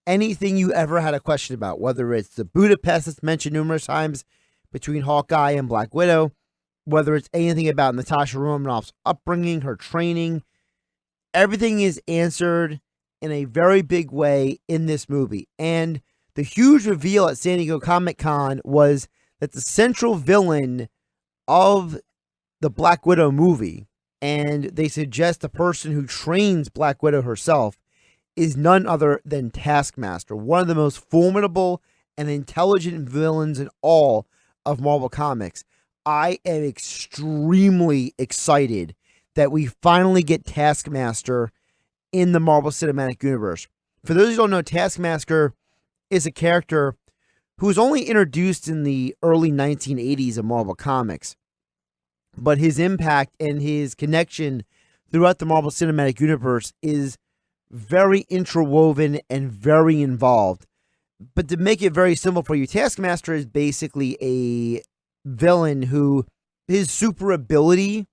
anything you ever had a question about, whether it's the Budapest that's mentioned numerous times between Hawkeye and Black Widow, whether it's anything about Natasha Romanoff's upbringing, her training. Everything is answered in a very big way in this movie. And the huge reveal at San Diego Comic-Con was that the central villain of the Black Widow movie, and they suggest the person who trains Black Widow herself, is none other than Taskmaster, one of the most formidable and intelligent villains in all of Marvel Comics. I am extremely excited that we finally get Taskmaster in the Marvel Cinematic Universe. For those who don't know, Taskmaster is a character who was only introduced in the early 1980s of Marvel Comics, but his impact and his connection throughout the Marvel Cinematic Universe is very interwoven and very involved. But to make it very simple for you, Taskmaster is basically a villain who, his super ability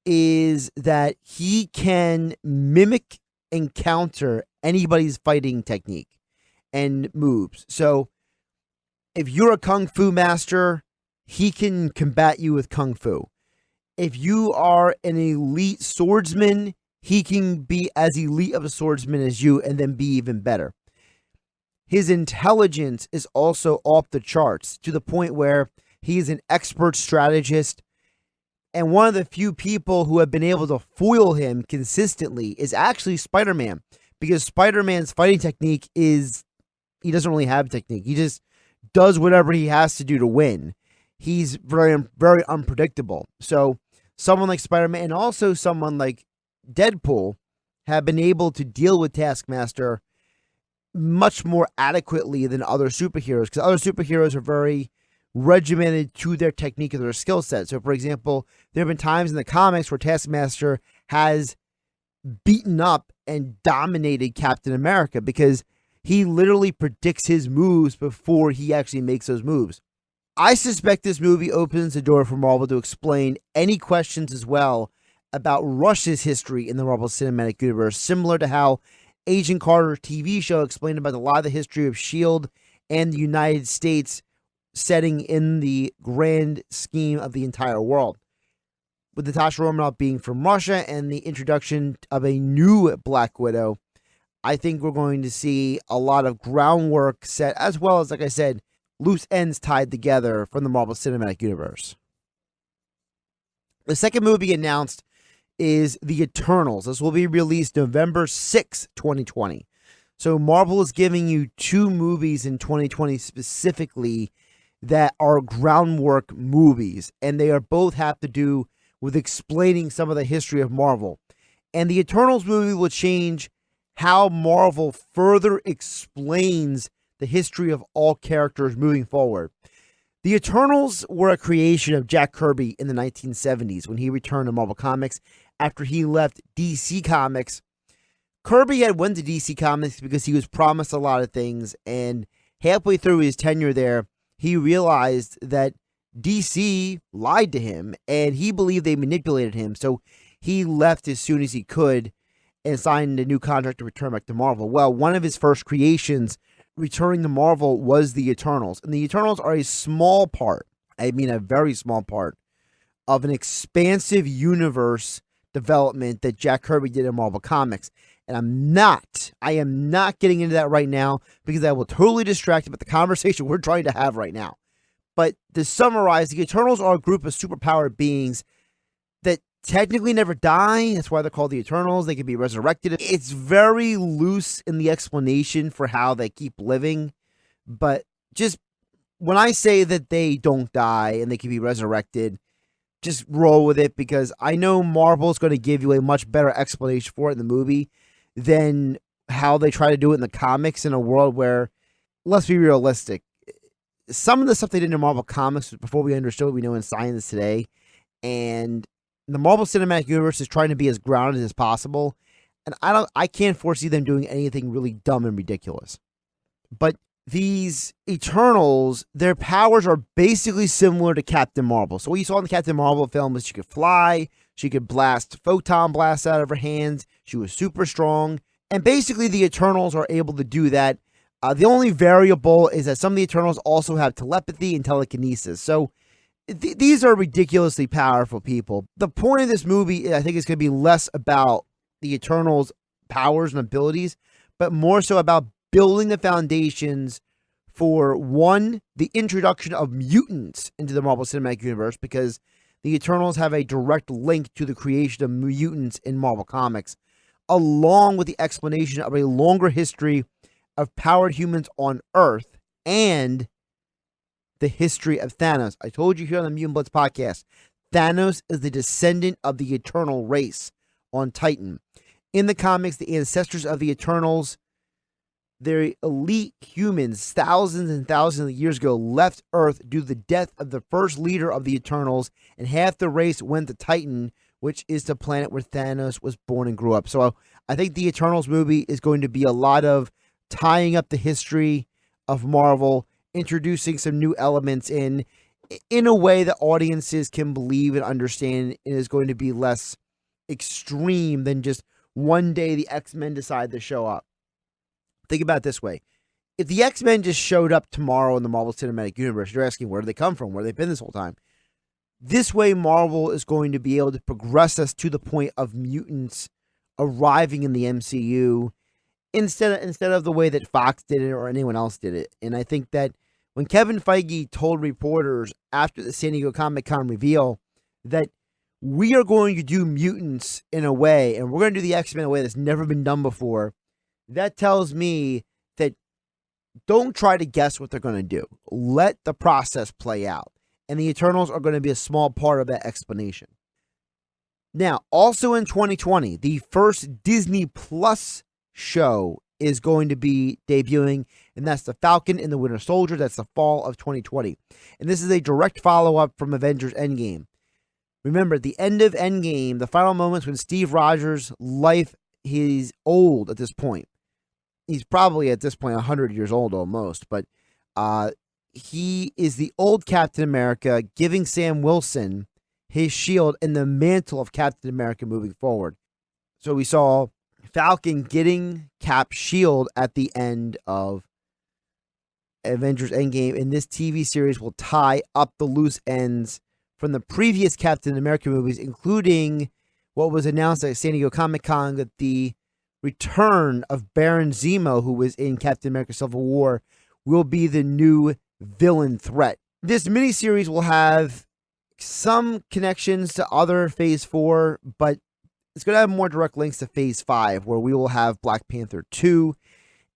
is that he can mimic and counter anybody's fighting technique and moves. So if you're a kung fu master, he can combat you with kung fu. If you are an elite swordsman, he can be as elite of a swordsman as you and then be even better. His intelligence is also off the charts to the point where he is an expert strategist. And one of the few people who have been able to foil him consistently is actually Spider-Man. Because Spider-Man's fighting technique is, he doesn't really have technique. He just does whatever he has to do to win. He's very, very unpredictable. So someone like Spider-Man and also someone like Deadpool have been able to deal with Taskmaster much more adequately than other superheroes. Because other superheroes are very regimented to their technique or their skill set. So, for example, there have been times in the comics where Taskmaster has beaten up and dominated Captain America because he literally predicts his moves before he actually makes those moves. I suspect this movie opens the door for Marvel to explain any questions as well about Russia's history in the Marvel Cinematic Universe, similar to how Agent Carter's TV show explained about a lot of the history of S.H.I.E.L.D. and the United States setting in the grand scheme of the entire world. With Natasha Romanoff being from Russia and the introduction of a new Black Widow, I think we're going to see a lot of groundwork set, as well as, like I said, loose ends tied together from the Marvel Cinematic Universe. The second movie announced is The Eternals. This will be released November 6th, 2020. So Marvel is giving you two movies in 2020 specifically that are groundwork movies, and they are both have to do with explaining some of the history of Marvel. And the Eternals movie will change how Marvel further explains the history of all characters moving forward. The Eternals were a creation of Jack Kirby in the 1970s when he returned to Marvel Comics after he left DC Comics. Kirby had went to DC Comics because he was promised a lot of things, and halfway through his tenure there, he realized that DC lied to him, and he believed they manipulated him, so he left as soon as he could and signed a new contract to return back to Marvel. Well, one of his first creations returning to Marvel was the Eternals, and the Eternals are a small part, I mean a very small part, of an expansive universe development that Jack Kirby did in Marvel Comics. And I am not getting into that right now because I will totally distract you with the conversation we're trying to have right now. But to summarize, the Eternals are a group of superpowered beings that technically never die. That's why they're called the Eternals. They can be resurrected. It's very loose in the explanation for how they keep living. But just when I say that they don't die and they can be resurrected, just roll with it, because I know Marvel's going to give you a much better explanation for it in the movie than how they try to do it in the comics, in a world where, let's be realistic, some of the stuff they did in Marvel Comics before we understood what we know in science today, and the Marvel Cinematic Universe is trying to be as grounded as possible, and I can't foresee them doing anything really dumb and ridiculous. But these Eternals, their powers are basically similar to Captain Marvel. So what you saw in the Captain Marvel film was she could fly, she could blast photon blasts out of her hands, she was super strong, and basically the Eternals are able to do that. The only variable is that some of the Eternals also have telepathy and telekinesis. So these are ridiculously powerful people. The point of this movie, I think, is going to be less about the Eternals' powers and abilities, but more so about building the foundations for, one, the introduction of mutants into the Marvel Cinematic Universe, because the Eternals have a direct link to the creation of mutants in Marvel Comics, along with the explanation of a longer history of powered humans on Earth and the history of Thanos. I told you here on the Mutant Blitz podcast, Thanos is the descendant of the Eternal race on Titan. In the comics, the ancestors of the Eternals, their elite humans, thousands and thousands of years ago, left Earth due to the death of the first leader of the Eternals, and half the race went to Titan, which is the planet where Thanos was born and grew up. So I think the Eternals movie is going to be a lot of tying up the history of Marvel, introducing some new elements in a way that audiences can believe and understand, and is going to be less extreme than just one day the X-Men decide to show up. Think about it this way. If the X-Men just showed up tomorrow in the Marvel Cinematic Universe, you're asking, where do they come from? Where have they been this whole time? This way, Marvel is going to be able to progress us to the point of mutants arriving in the MCU instead of the way that Fox did it or anyone else did it. And I think that when Kevin Feige told reporters after the San Diego Comic-Con reveal that we are going to do mutants in a way, and we're going to do the X-Men in a way that's never been done before, that tells me that don't try to guess what they're going to do. Let the process play out. And the Eternals are going to be a small part of that explanation. Now, also in 2020, the first Disney Plus show is going to be debuting, and that's The Falcon and the Winter Soldier. That's the fall of 2020. And this is a direct follow-up from Avengers Endgame. Remember, at the end of Endgame, the final moments when Steve Rogers' life, he's old at this point. He's probably at this point 100 years old almost, but he is the old Captain America, giving Sam Wilson his shield and the mantle of Captain America moving forward. So we saw Falcon getting Cap's shield at the end of Avengers Endgame, and this TV series will tie up the loose ends from the previous Captain America movies, including what was announced at San Diego Comic-Con, that the return of Baron Zemo, who was in Captain America Civil War, will be the new villain threat. This miniseries will have some connections to other Phase 4, but it's going to have more direct links to Phase 5, where we will have Black Panther 2.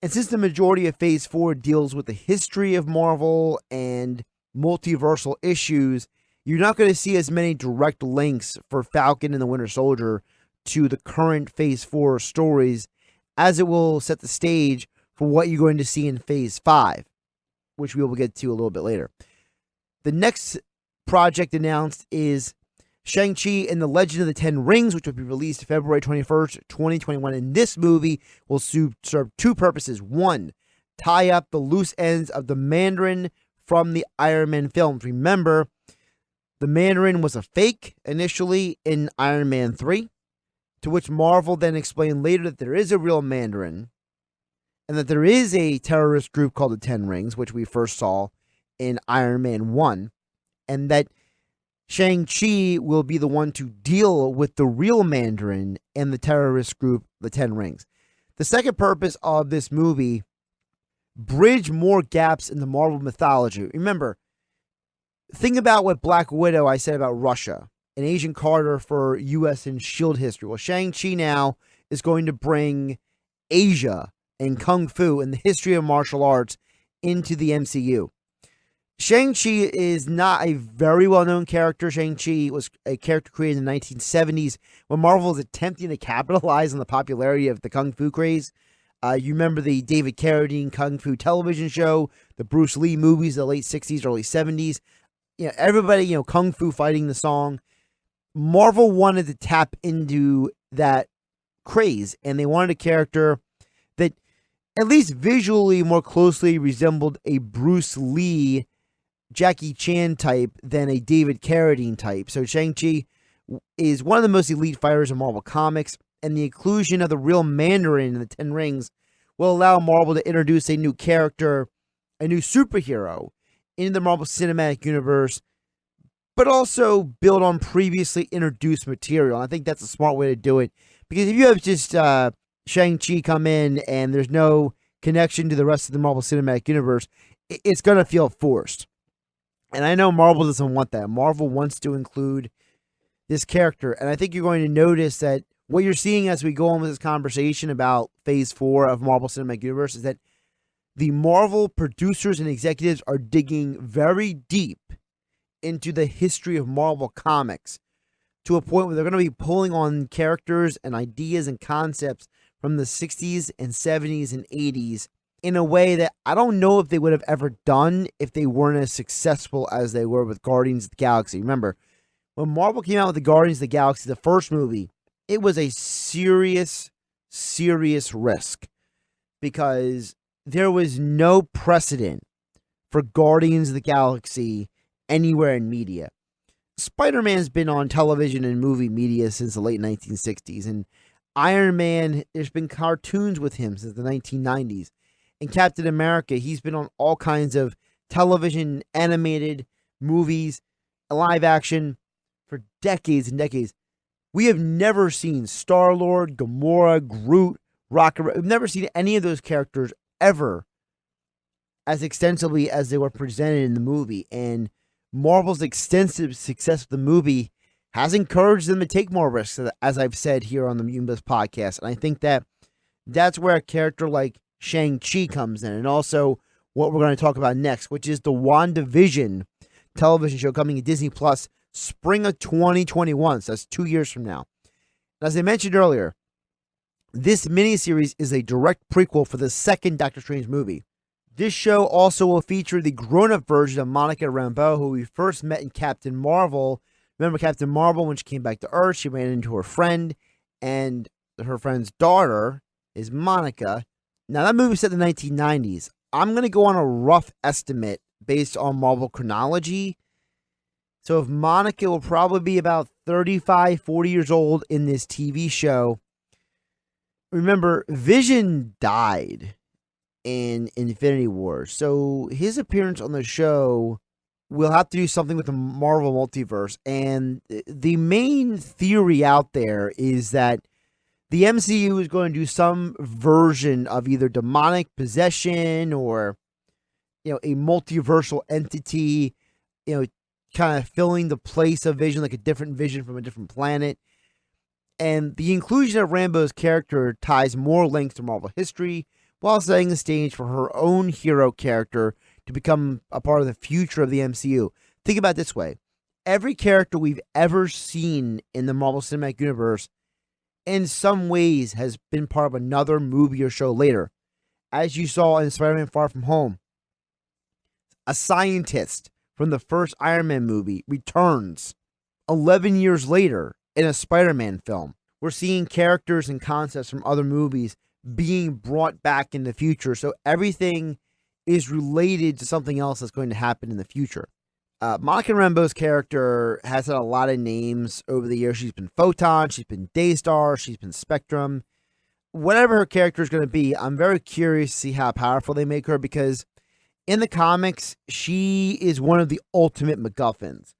And since the majority of Phase 4 deals with the history of Marvel and multiversal issues, you're not going to see as many direct links for Falcon and the Winter Soldier to the current Phase 4 stories, as it will set the stage for what you're going to see in Phase 5, which we will get to a little bit later. The next project announced is Shang-Chi and the Legend of the Ten Rings, which will be released February 21st, 2021. And this movie will serve two purposes. One, tie up the loose ends of the Mandarin from the Iron Man films. Remember, the Mandarin was a fake initially in Iron Man 3, to which Marvel then explained later that there is a real Mandarin and that there is a terrorist group called the Ten Rings, which we first saw in Iron Man 1, and that Shang-Chi will be the one to deal with the real Mandarin and the terrorist group, the Ten Rings. The second purpose of this movie, bridge more gaps in the Marvel mythology. Remember, think about what Black Widow I said about Russia and Agent Carter for U.S. and S.H.I.E.L.D. history. Well, Shang-Chi now is going to bring Asia and Kung Fu and the history of martial arts into the MCU. Shang-Chi is not a very well-known character. Shang-Chi was a character created in the 1970s when Marvel was attempting to capitalize on the popularity of the Kung Fu craze. You remember the David Carradine Kung Fu television show, the Bruce Lee movies of the late 60s, early 70s. You know, everybody, Kung Fu fighting the song. Marvel wanted to tap into that craze, and they wanted a character that at least visually, more closely resembled a Bruce Lee, Jackie Chan type than a David Carradine type. So Shang-Chi is one of the most elite fighters in Marvel Comics, and the inclusion of the real Mandarin in the Ten Rings will allow Marvel to introduce a new character, a new superhero into the Marvel Cinematic Universe, but also build on previously introduced material. And I think that's a smart way to do it, because if you have just Shang-Chi come in and there's no connection to the rest of the Marvel Cinematic Universe, it's going to feel forced. And I know Marvel doesn't want that. Marvel wants to include this character, and I think you're going to notice that what you're seeing as we go on with this conversation about Phase 4 of Marvel Cinematic Universe is that the Marvel producers and executives are digging very deep into the history of Marvel Comics to a point where they're going to be pulling on characters and ideas and concepts from the 60s and 70s and 80s in a way that I don't know if they would have ever done if they weren't as successful as they were with Guardians of the Galaxy. Remember, when Marvel came out with the Guardians of the Galaxy, the first movie, it was a serious risk, because there was no precedent for Guardians of the Galaxy anywhere in media. Spider-Man's been on television and movie media since the late 1960s, and Iron Man, there's been cartoons with him since the 1990s. And Captain America, he's been on all kinds of television, animated movies, live action for decades and decades. We have never seen Star-Lord, Gamora, Groot, Rocket. We've never seen any of those characters ever as extensively as they were presented in the movie. And Marvel's extensive success with the movie has encouraged them to take more risks, as I've said here on the Mutant Blitz podcast. And I think that that's where a character like Shang-Chi comes in, and also what we're going to talk about next, which is the WandaVision television show coming to Disney Plus spring of 2021. So that's 2 years from now. As I mentioned earlier, this miniseries is a direct prequel for the second Doctor Strange movie. This show also will feature the grown-up version of Monica Rambeau, who we first met in Captain Marvel. Remember Captain Marvel, when she came back to Earth, she ran into her friend, and her friend's daughter is Monica. Now, that movie set in the 1990s. I'm going to go on a rough estimate based on Marvel chronology. So if Monica will probably be about 35, 40 years old in this TV show. Remember, Vision died in Infinity War. So his appearance on the show will have to do something with the Marvel multiverse. And the main theory out there is that the MCU is going to do some version of either demonic possession or, a multiversal entity, kind of filling the place of Vision, like a different Vision from a different planet. And the inclusion of Rambeau's character ties more links to Marvel history, while setting the stage for her own hero character to become a part of the future of the MCU. Think about it this way. Every character we've ever seen in the Marvel Cinematic Universe in some ways has been part of another movie or show later. As you saw in Spider-Man Far From Home, a scientist from the first Iron Man movie returns 11 years later in a Spider-Man film. We're seeing characters and concepts from other movies being brought back in the future. So everything is related to something else that's going to happen in the future. Monica Rambeau's character has had a lot of names over the years. She's been Photon, she's been Daystar, she's been Spectrum. Whatever her character is going to be, I'm very curious to see how powerful they make her, because in the comics, she is one of the ultimate MacGuffins.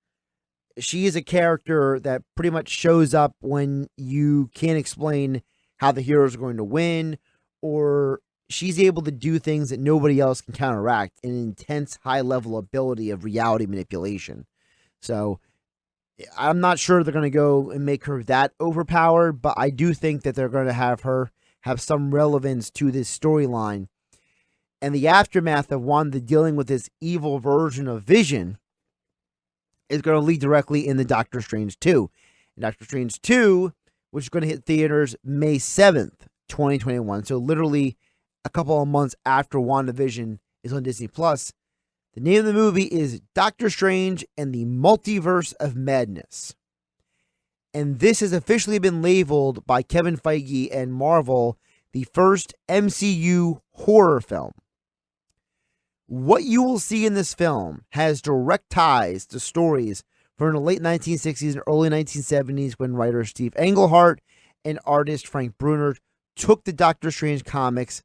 She is a character that pretty much shows up when you can't explain how the heroes are going to win, or she's able to do things that nobody else can counteract, an intense high-level ability of reality manipulation. So I'm not sure they're going to go and make her that overpowered, but I do think that they're going to have her have some relevance to this storyline. And the aftermath of Wanda dealing with this evil version of Vision is going to lead directly into Doctor Strange 2. And Doctor Strange 2, which is going to hit theaters May 7th, 2021. So literally a couple of months after WandaVision is on Disney Plus. The name of the movie is Doctor Strange and the Multiverse of Madness. And this has officially been labeled by Kevin Feige and Marvel the first MCU horror film. What you will see in this film has direct ties to stories from the late 1960s and early 1970s when writer Steve Englehart and artist Frank Brunner took the Doctor Strange comics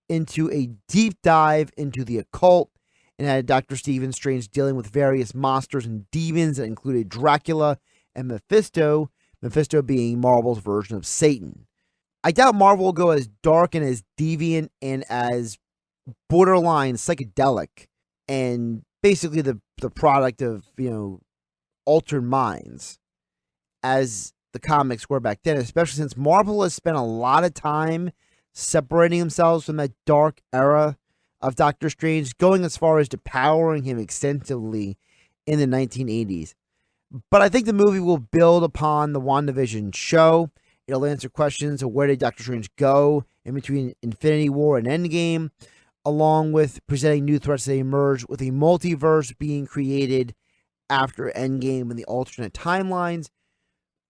into a deep dive into the occult and had Dr. Stephen Strange dealing with various monsters and demons that included Dracula and Mephisto, Mephisto being Marvel's version of Satan. I doubt Marvel will go as dark and as deviant and as borderline psychedelic and basically the product of, altered minds as the comics were back then, especially since Marvel has spent a lot of time separating themselves from that dark era of Doctor Strange, going as far as depowering him extensively in the 1980s. But I think the movie will build upon the WandaVision show. It'll answer questions of where did Doctor Strange go in between Infinity War and Endgame, along with presenting new threats that emerge with a multiverse being created after Endgame and the alternate timelines.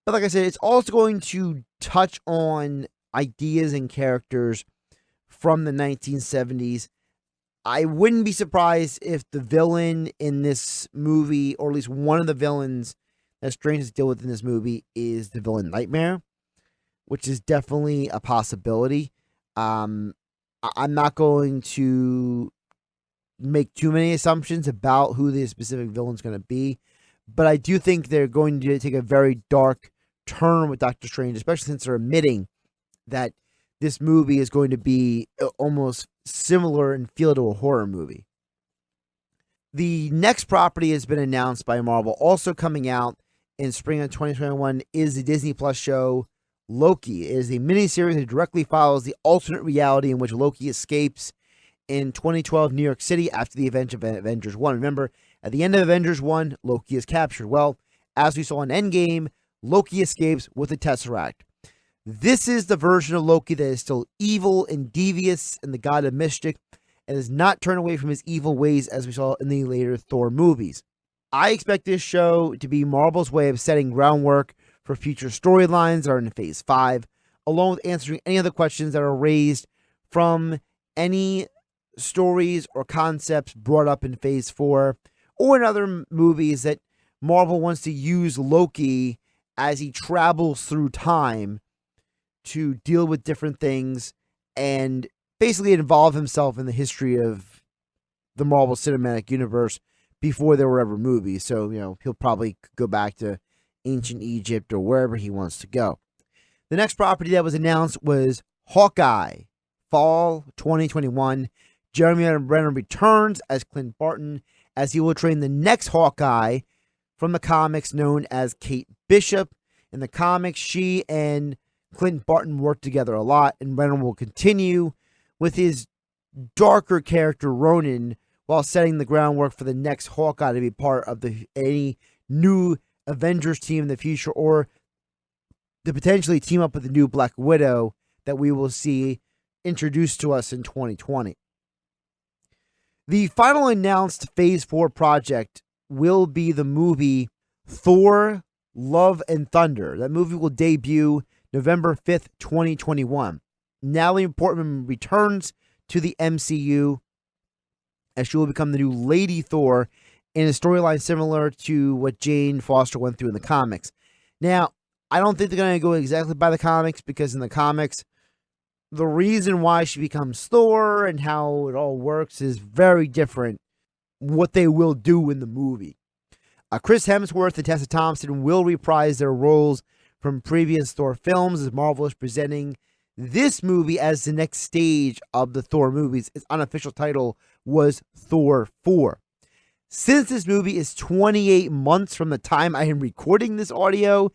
But like I said, it's also going to touch on ideas and characters from the 1970s. I wouldn't be surprised if the villain in this movie, or at least one of the villains that Strange has dealt with in this movie, is the villain Nightmare, which is definitely a possibility. I'm not going to make too many assumptions about who the specific villain's going to be, but I do think they're going to take a very dark turn with Doctor Strange, especially since they're admitting that this movie is going to be almost similar in feel to a horror movie. The next property has been announced by Marvel, also coming out in spring of 2021, is the Disney Plus show Loki. It is a miniseries that directly follows the alternate reality in which Loki escapes in 2012 New York City after the event of Avengers 1. Remember, at the end of Avengers 1, Loki is captured. Well, as we saw in Endgame, Loki escapes with the Tesseract. This is the version of Loki that is still evil and devious and the god of mischief and has not turned away from his evil ways as we saw in the later Thor movies. I expect this show to be Marvel's way of setting groundwork for future storylines that are in Phase 5, along with answering any other questions that are raised from any stories or concepts brought up in Phase 4 or in other movies that Marvel wants to use Loki as he travels through time to deal with different things and basically involve himself in the history of the Marvel Cinematic Universe before there were ever movies. So, he'll probably go back to ancient Egypt or wherever he wants to go. The next property that was announced was Hawkeye, fall 2021. Jeremy Renner returns as Clint Barton, as he will train the next Hawkeye from the comics known as Kate Bishop. In the comics, she and Clint Barton work together a lot, and Renner will continue with his darker character Ronin while setting the groundwork for the next Hawkeye to be part of any new Avengers team in the future, or to potentially team up with the new Black Widow that we will see introduced to us in 2020. The final announced Phase 4 project will be the movie Thor: Love and Thunder. That movie will debut November 5th, 2021. Natalie Portman returns to the MCU as she will become the new Lady Thor in a storyline similar to what Jane Foster went through in the comics. Now, I don't think they're going to go exactly by the comics, because in the comics, the reason why she becomes Thor and how it all works is very different what they will do in the movie. Chris Hemsworth and Tessa Thompson will reprise their roles from previous Thor films, as Marvel is presenting this movie as the next stage of the Thor movies. Its unofficial title was Thor 4. Since this movie is 28 months from the time I am recording this audio,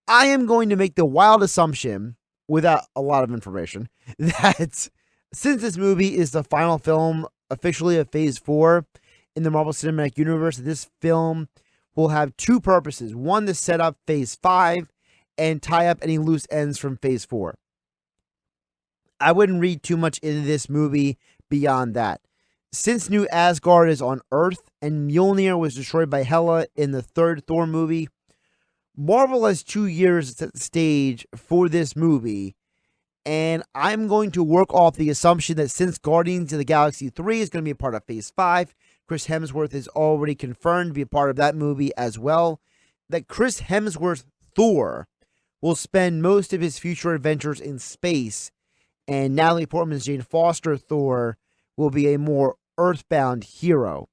I am going to make the wild assumption, without a lot of information, that since this movie is the final film officially of Phase 4 in the Marvel Cinematic Universe, this film will have two purposes. One, to set up Phase 5 and tie up any loose ends from Phase 4. I wouldn't read too much into this movie beyond that. Since New Asgard is on Earth and Mjolnir was destroyed by Hela in the third Thor movie, Marvel has 2 years to set the stage for this movie, And I'm going to work off the assumption that since Guardians of the Galaxy 3 is going to be a part of Phase 5, Chris Hemsworth is already confirmed to be a part of that movie as well, that Chris Hemsworth Thor will spend most of his future adventures in space, and Natalie Portman's Jane Foster Thor will be a more earthbound hero,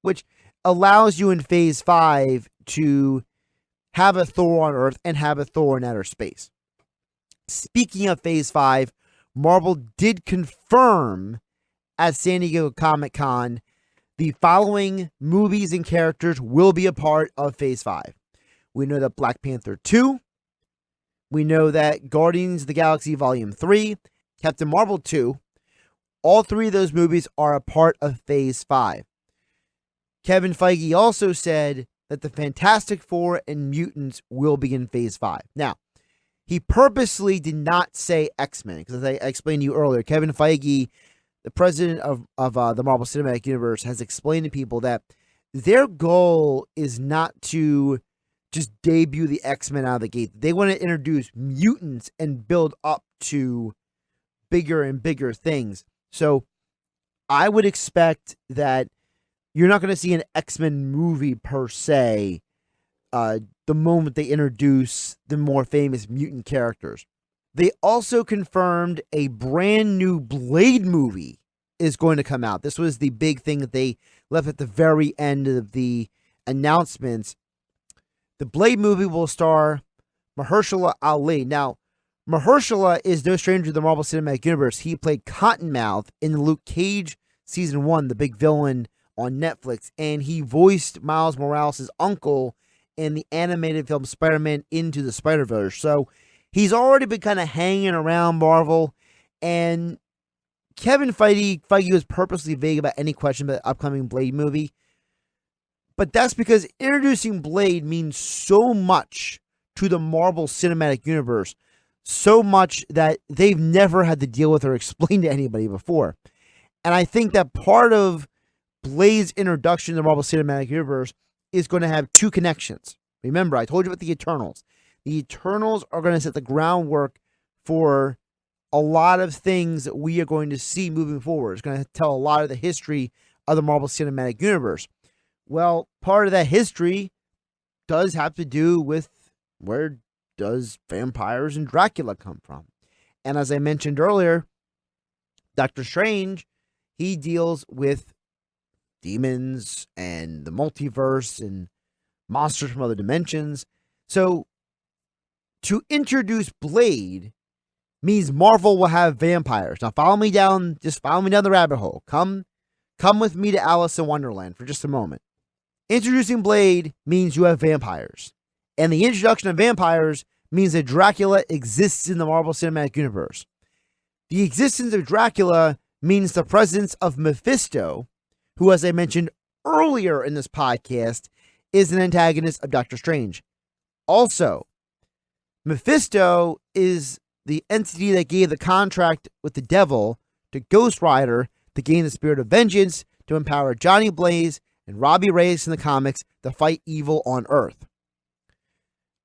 which allows you in Phase 5 to have a Thor on Earth and have a Thor in outer space. Speaking of Phase 5, Marvel did confirm at San Diego Comic-Con the following movies and characters will be a part of Phase 5. We know that Black Panther 2. We know that Guardians of the Galaxy Volume 3, Captain Marvel 2. All three of those movies are a part of Phase 5. Kevin Feige also said that the Fantastic Four and Mutants will be in Phase 5. Now, he purposely did not say X-Men, because as I explained to you earlier, Kevin Feige, the president of the Marvel Cinematic Universe, has explained to people that their goal is not to just debut the X-Men out of the gate. They want to introduce mutants and build up to bigger and bigger things. So I would expect that you're not going to see an X-Men movie per se the moment they introduce the more famous mutant characters. They also confirmed a brand new Blade movie is going to come out. This was the big thing that they left at the very end of the announcements. The Blade movie will star Mahershala Ali. Now, Mahershala is no stranger to the Marvel Cinematic Universe. He played Cottonmouth in Luke Cage Season 1, the big villain on Netflix, and he voiced Miles Morales' uncle in the animated film Spider-Man Into the Spider-Verse. So he's already been kind of hanging around Marvel, and Kevin Feige was purposely vague about any question about the upcoming Blade movie. But that's because introducing Blade means so much to the Marvel Cinematic Universe, so much that they've never had to deal with or explain to anybody before. And I think that part of Blade's introduction to the Marvel Cinematic Universe is going to have two connections. Remember, I told you about the Eternals. The Eternals are going to set the groundwork for a lot of things that we are going to see moving forward. It's going to tell a lot of the history of the Marvel Cinematic Universe. Well, part of that history does have to do with where does vampires and Dracula come from. And as I mentioned earlier, Doctor Strange, he deals with demons and the multiverse and monsters from other dimensions. So to introduce Blade means Marvel will have vampires. Now follow me down the rabbit hole. Come with me to Alice in Wonderland for just a moment. Introducing Blade means you have vampires. And the introduction of vampires means that Dracula exists in the Marvel Cinematic Universe. The existence of Dracula means the presence of Mephisto, who, as I mentioned earlier in this podcast, is an antagonist of Doctor Strange. Also, Mephisto is the entity that gave the contract with the devil to Ghost Rider to gain the spirit of vengeance to empower Johnny Blaze and Robbie Reyes in the comics to fight evil on Earth.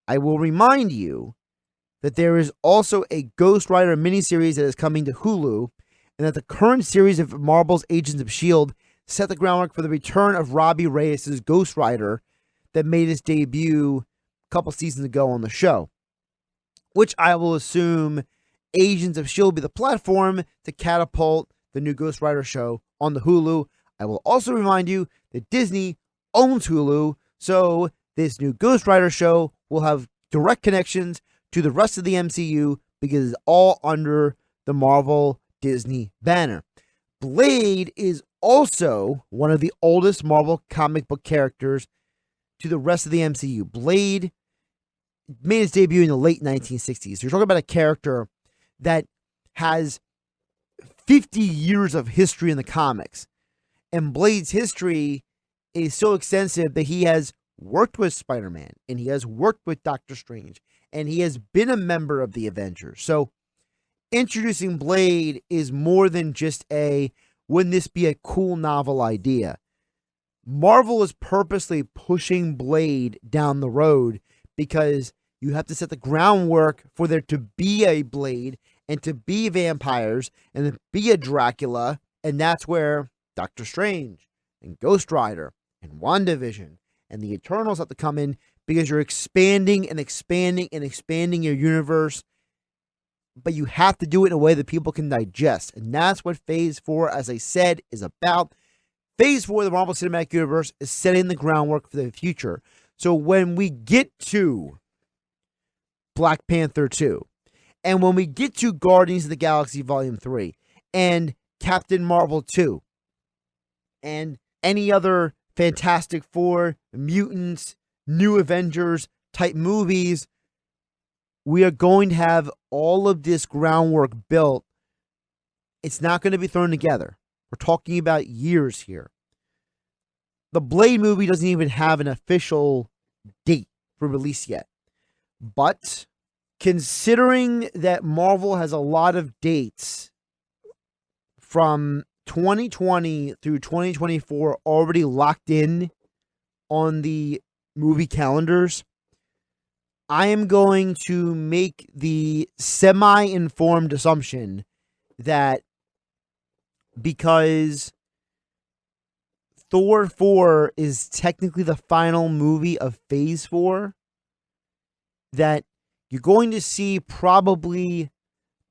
I will remind you that there is also a Ghost Rider miniseries that is coming to Hulu, and that the current series of Marvel's Agents of S.H.I.E.L.D. set the groundwork for the return of Robbie Reyes' Ghost Rider that made his debut a couple seasons ago on the show, which I will assume Agents of S.H.I.E.L.D. will be the platform to catapult the new Ghost Rider show on the Hulu. I will also remind you that Disney owns Hulu, so this new Ghost Rider show will have direct connections to the rest of the MCU because it's all under the Marvel Disney banner. Blade is also one of the oldest Marvel comic book characters to the rest of the MCU. Blade made his debut in the late 1960s. So you're talking about a character that has 50 years of history in the comics. And Blade's history is so extensive that he has worked with Spider-Man, and he has worked with Doctor Strange, and he has been a member of the Avengers. So introducing Blade is more than just wouldn't this be a cool novel idea? Marvel is purposely pushing Blade down the road because you have to set the groundwork for there to be a Blade, and to be vampires and to be a Dracula. And that's where Doctor Strange and Ghost Rider and WandaVision and the Eternals have to come in, because you're expanding and expanding and expanding your universe. But you have to do it in a way that people can digest. And that's what Phase 4, as I said, is about. Phase 4 of the Marvel Cinematic Universe is setting the groundwork for the future. So when we get to Black Panther 2, and when we get to Guardians of the Galaxy Volume 3, and Captain Marvel 2, and any other Fantastic Four, Mutants, New Avengers type movies, we are going to have all of this groundwork built. It's not going to be thrown together. We're talking about years here. The Blade movie doesn't even have an official date for release yet. But considering that Marvel has a lot of dates from 2020 through 2024 already locked in on the movie calendars, I am going to make the semi-informed assumption that because Thor 4 is technically the final movie of Phase 4, that you're going to see probably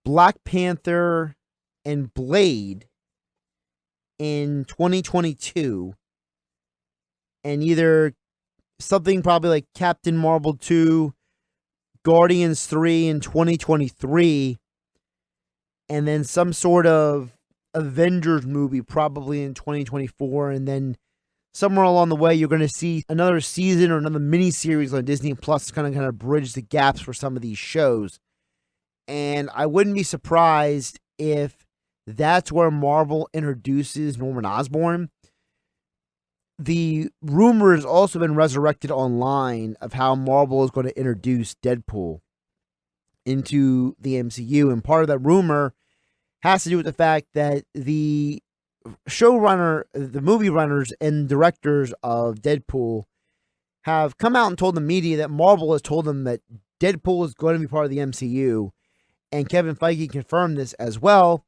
Black Panther and Blade in 2022, and either something probably like Captain Marvel 2, Guardians 3 in 2023, and then some sort of Avengers movie probably in 2024, and then somewhere along the way you're going to see another season or another mini-series on Disney Plus to kind of bridge the gaps for some of these shows. And I wouldn't be surprised if that's where Marvel introduces Norman Osborn. The rumor has also been resurrected online of how Marvel is going to introduce Deadpool into the MCU. And part of that rumor has to do with the fact that the showrunner, the movie runners and directors of Deadpool have come out and told the media that Marvel has told them that Deadpool is going to be part of the MCU. And Kevin Feige confirmed this as well.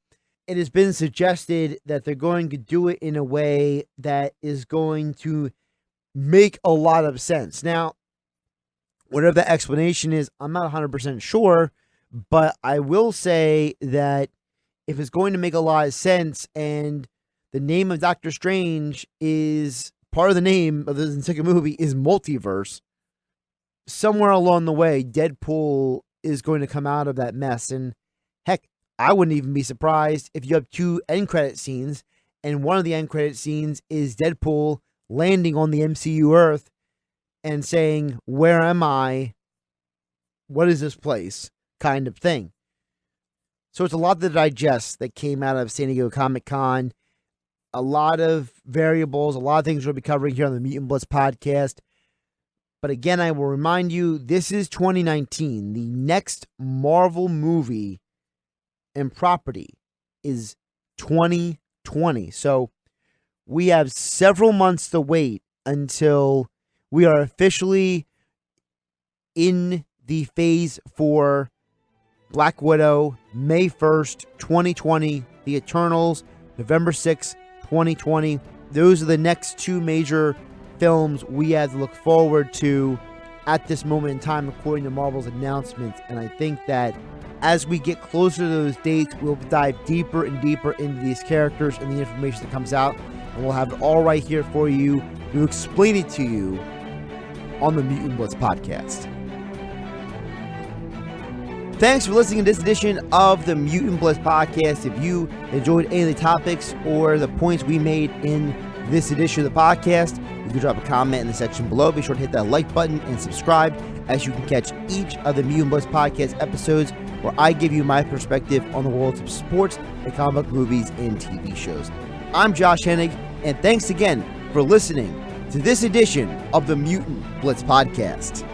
It has been suggested that they're going to do it in a way that is going to make a lot of sense. Now, whatever the explanation is, I'm not 100% sure, but I will say that if it's going to make a lot of sense and the name of Doctor Strange is part of the name of the second movie is multiverse, somewhere along the way, Deadpool is going to come out of that mess. And heck, I wouldn't even be surprised if you have two end credit scenes, and one of the end credit scenes is Deadpool landing on the MCU Earth and saying, "Where am I? What is this place?" kind of thing. So it's a lot to digest that came out of San Diego Comic-Con. A lot of variables, a lot of things we'll be covering here on the Mutant Blitz podcast. But again, I will remind you, this is 2019. The next Marvel movie and property is 2020. So we have several months to wait until we are officially in the Phase 4 Black Widow, May 1st, 2020. The Eternals, November 6th, 2020. Those are the next two major films we have to look forward to at this moment in time, according to Marvel's announcements. And I think that as we get closer to those dates, we'll dive deeper and deeper into these characters and the information that comes out. And we'll have it all right here for you to explain it to you on the Mutant Blitz podcast. Thanks for listening to this edition of the Mutant Blitz podcast. If you enjoyed any of the topics or the points we made in this edition of the podcast, you can drop a comment in the section below. Be sure to hit that like button and subscribe, as you can catch each of the Mutant Blitz podcast episodes where I give you my perspective on the world of sports and comic book movies and TV shows. I'm Josh Hennig, and thanks again for listening to this edition of the Mutant Blitz podcast.